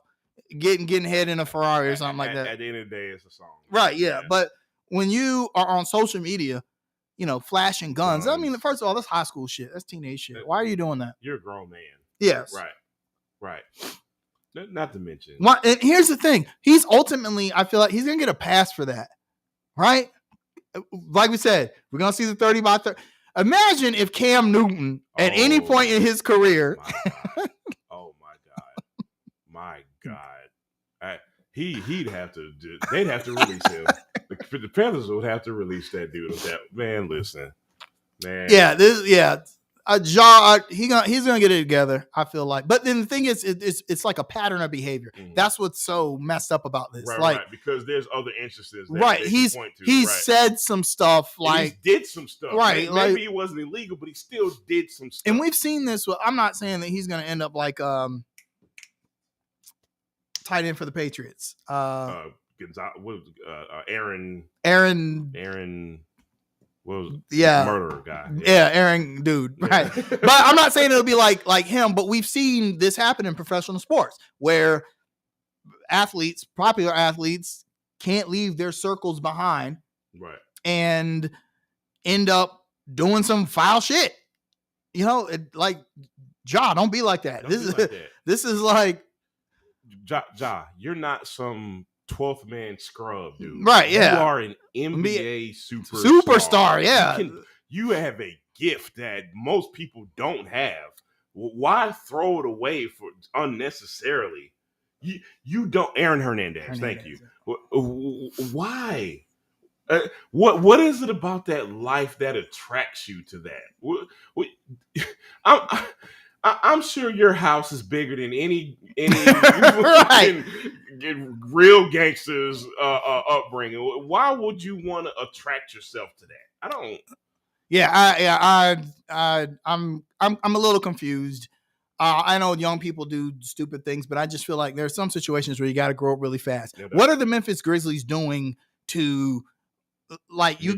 getting head in a Ferrari or something like that. At the end of the day, it's a song. Right, yeah. But when you are on social media, you know, flashing guns. I mean, first of all, that's high school shit. That's teenage shit. Why are you doing that? You're a grown man. Yes. Right. Not to mention. And here's the thing. He's ultimately, I feel like he's going to get a pass for that. Right? Like we said, we're going to see the 30 by 30. Imagine if Cam Newton at any point in his career. My God. He'd have to. They'd have to release him. The Panthers would have to release that dude. Man, listen, man. Yeah, he's gonna get it together. I feel like, but then the thing is, it's like a pattern of behavior. Mm-hmm. That's what's so messed up about this. Right, because there's other instances. He said some stuff he did some stuff. Right, maybe it wasn't illegal, but he still did some stuff. And we've seen this. I'm not saying that he's gonna end up like tight end for the Patriots. Aaron. Murderer guy. Yeah, Aaron dude. Right. But I'm not saying it'll be like him, but we've seen this happen in professional sports where popular athletes can't leave their circles behind. Right. And end up doing some foul shit. You know, don't be like that. This is like Ja, you're not some 12th man scrub, dude. Right, yeah. You are an NBA superstar, yeah. You have a gift that most people don't have. Why throw it away for unnecessarily? You don't. Aaron Hernandez. Thank you. Why? What is it about that life that attracts you to that? I'm sure your house is bigger than any right. real gangsters upbringing. Why would you want to attract yourself to that? I don't. Yeah, I'm a little confused. I know young people do stupid things, but I just feel like there are some situations where you got to grow up really fast. Yeah, what are the Memphis Grizzlies doing to get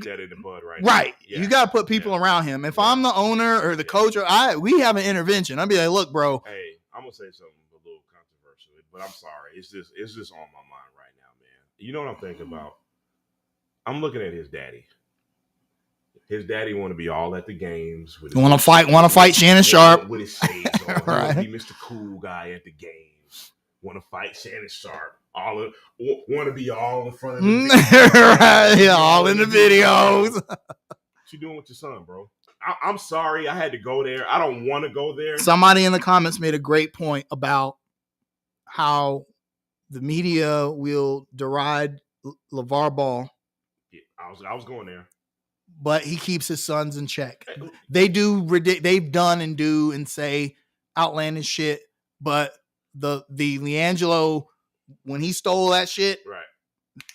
that in the bud right? Yeah. You got to put people around him. If I'm the owner or the coach, or we have an intervention. I'd be like, look, bro. Hey, I'm gonna say something a little controversial, but I'm sorry. It's just on my mind right now, man. You know what I'm thinking about? I'm looking at his daddy. His daddy want to be all at the games. Want to fight Shannon Sharp with his shades on. Right. Want to be Mr. Cool Guy at the games. Want to fight Shannon Sharp. Want to be all in front of the videos. Right, yeah, all in the videos. What you doing with your son, bro? I'm sorry I had to go there. I don't want to go there. Somebody in the comments made a great point about how the media will deride LeVar Ball Yeah, I was going there. But he keeps his sons in check. Hey, They've done and do and say outlandish shit, but the LiAngelo, when he stole that shit, right.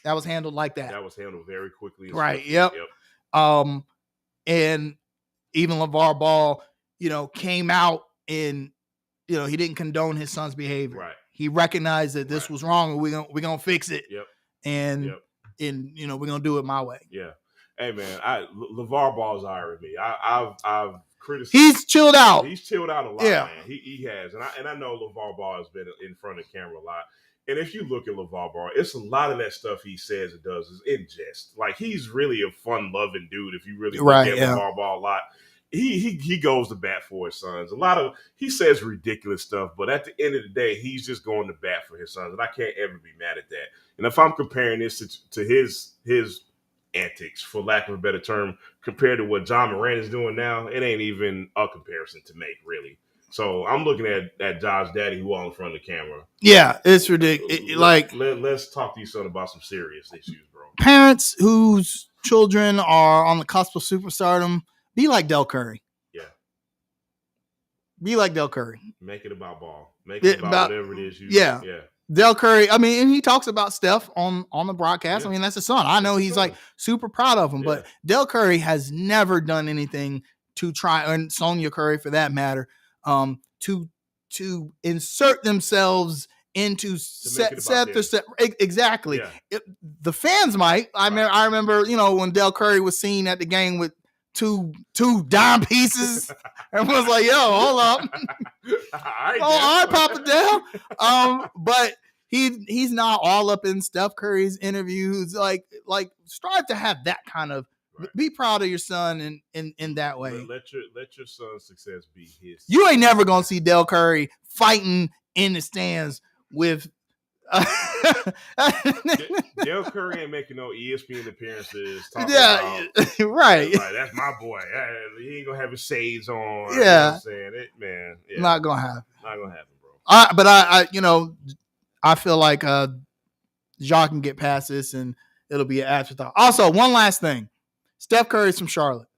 that was handled like that. That was handled very quickly. And Right. swiftly. Yep. Yep. And even LeVar Ball, came out and, he didn't condone his son's behavior. Right. He recognized that this was wrong, and we're gonna fix it. Yep. And we're gonna do it my way. Yeah. Hey man, LeVar Ball's iron me. I've criticized. He's chilled out. He's chilled out a lot, Yeah. man. He has, and I know LeVar Ball has been in front of the camera a lot. And if you look at LeVar Ball, it's a lot of that stuff he says and does is in jest. Like, he's really a fun-loving dude. If you really look at LeVar Ball a lot, he goes to bat for his sons. He says ridiculous stuff, but at the end of the day, he's just going to bat for his sons, and I can't ever be mad at that. And if I'm comparing this to his antics, for lack of a better term, compared to what John Moran is doing now, it ain't even a comparison to make, really. So I'm looking at Josh Daddy, who all in front of the camera. Yeah, it's ridiculous. Let's talk to your son about some serious issues, bro. Parents whose children are on the cusp of superstardom, be like Del Curry. Yeah. Be like Del Curry. Make it about ball. Make it about whatever it is you. Yeah. Del Curry, and he talks about Steph on the broadcast. Yeah. That's his son. I know he's like super proud of him, but Del Curry has never done anything to try, and Sonia Curry for that matter, to insert themselves into exactly. Yeah. The fans might. I remember, when Del Curry was seen at the game with two dime pieces, and was like, "Yo, hold up, all right, Papa Del." But he's not all up in Steph Curry's interviews. Like strive to have that kind of. Right. Be proud of your son in that way. Let your son's success be his. You ain't never gonna see Del Curry fighting in the stands with. Del Curry ain't making no ESPN appearances. Right. Like, that's my boy. He ain't gonna have his shades on. Yeah. You know what I'm saying? Man. Yeah. Not gonna happen. Not gonna happen, bro. But I feel like Jacques can get past this and it'll be an afterthought. Also, one last thing. Steph Curry's from Charlotte.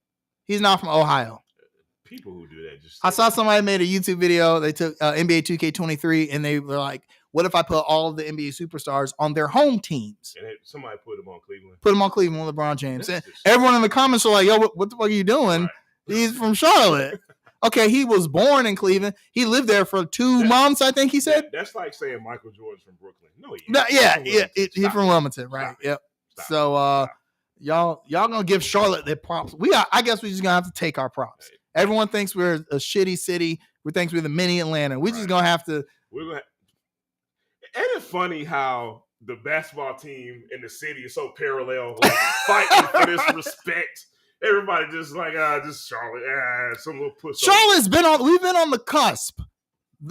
He's not from Ohio. People who do that just. I saw somebody made a YouTube video. They took NBA 2K23 and they were like, "What if I put all of the NBA superstars on their home teams?" And somebody put them on Cleveland. Put them on Cleveland with LeBron James. And everyone in the comments are like, "Yo, what the fuck are you doing? Right. He's from Charlotte." Okay, he was born in Cleveland. He lived there for 2 months, I think he said. That's like saying Michael Jordan's from Brooklyn. No, he's from Wilmington, right? Yep. So y'all gonna give Charlotte their props. I guess we just gonna have to take our props. Everyone thinks we're a shitty city. We think we're the mini Atlanta. We're just gonna have to. Ain't it funny how the basketball team in the city is so parallel, like fighting for this respect? Everybody just like, just Charlotte, some little push. Charlotte's we've been on the cusp.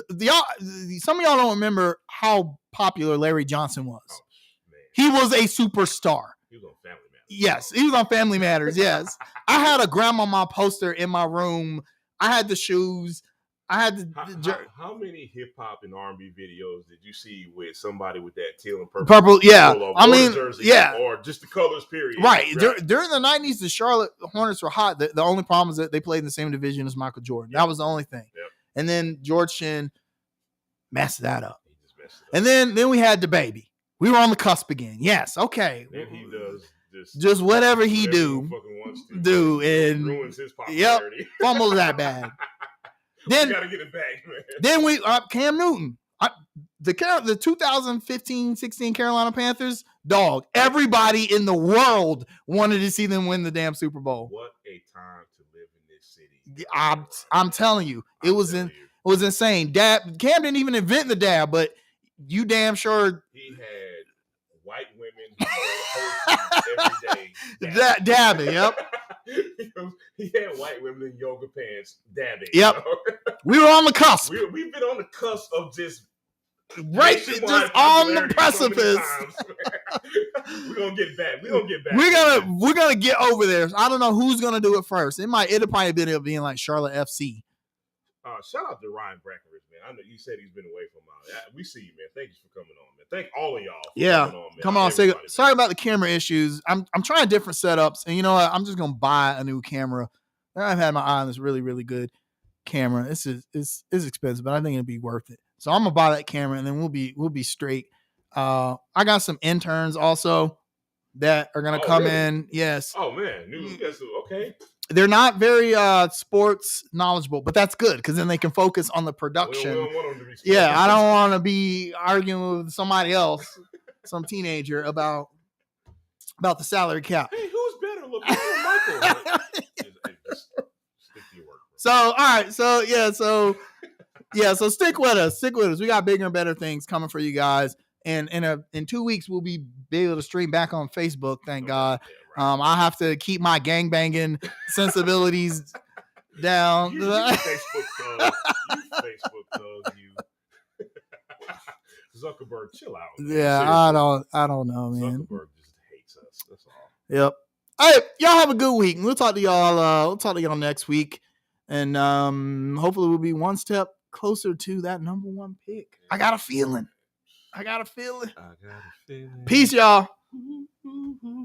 Some of y'all don't remember how popular Larry Johnson was. Oh, he was a superstar. He was on Family Matters. Yes, he was on Family Matters. Yes, I had a grandmama poster in my room. I had the shoes. I had the. How many hip hop and R&B videos did you see with somebody with that teal and purple? Purple, yeah. Jersey, or just the colors, period. Right. During the 90s, the Charlotte Hornets were hot. The only problem is that they played in the same division as Michael Jordan. Yep. That was the only thing. Yep. And then George Shinn messed that up. He just messed it up. And then we had the baby. We were on the cusp again. Yes. Okay. Then he does just whatever he wants to and ruins his popularity. Yep. Fumbles that bad. Then we gotta get it back, man. Then we Cam Newton, the 2015-16 Carolina Panthers, dog. Everybody in the world wanted to see them win the damn Super Bowl. What a time to live in this city! I'm telling you, it was insane. Cam didn't even invent the dab, but you damn sure he had white women every day dabbing. Yep. He had white women in yoga pants dabbing. Yep. We were on the cusp. We've been on the cusp of just just on the precipice. We're gonna get back. We're gonna get over there. I don't know who's gonna do it first. It'll probably be being like Charlotte FC. Shout out to Ryan Breckenridge, man. I know you said he's been away from we see you, man. Thank you for coming on, man. Thank all of y'all for coming on, man. Come on, sorry about the camera issues. I'm trying different setups, and you know what? I'm just gonna buy a new camera. I've had my eye on this really, really good camera. It's expensive, but I think it'd be worth it. So I'm gonna buy that camera, and then we'll be straight. I got some interns also that are gonna come in. Yes. Oh man, okay. They're not very sports knowledgeable, but that's good because then they can focus on the production. We don't want them to be yeah, I don't want to be arguing with somebody else, some teenager about the salary cap. Hey, who's better, LeBron or Michael? Just stick to your work, bro. So all right, so stick with us. We got bigger and better things coming for you guys. And in 2 weeks, we'll be able to stream back on Facebook. Thank God. Yeah, right. I have to keep my gangbanging sensibilities down. You Facebook thug. You Zuckerberg, chill out. Man. Yeah, I don't know, man. Zuckerberg just hates us. That's all. Yep. All right, y'all have a good week. We'll talk to y'all. We'll talk to y'all next week, and hopefully we'll be one step closer to that number one pick. I got a feeling. Peace, y'all.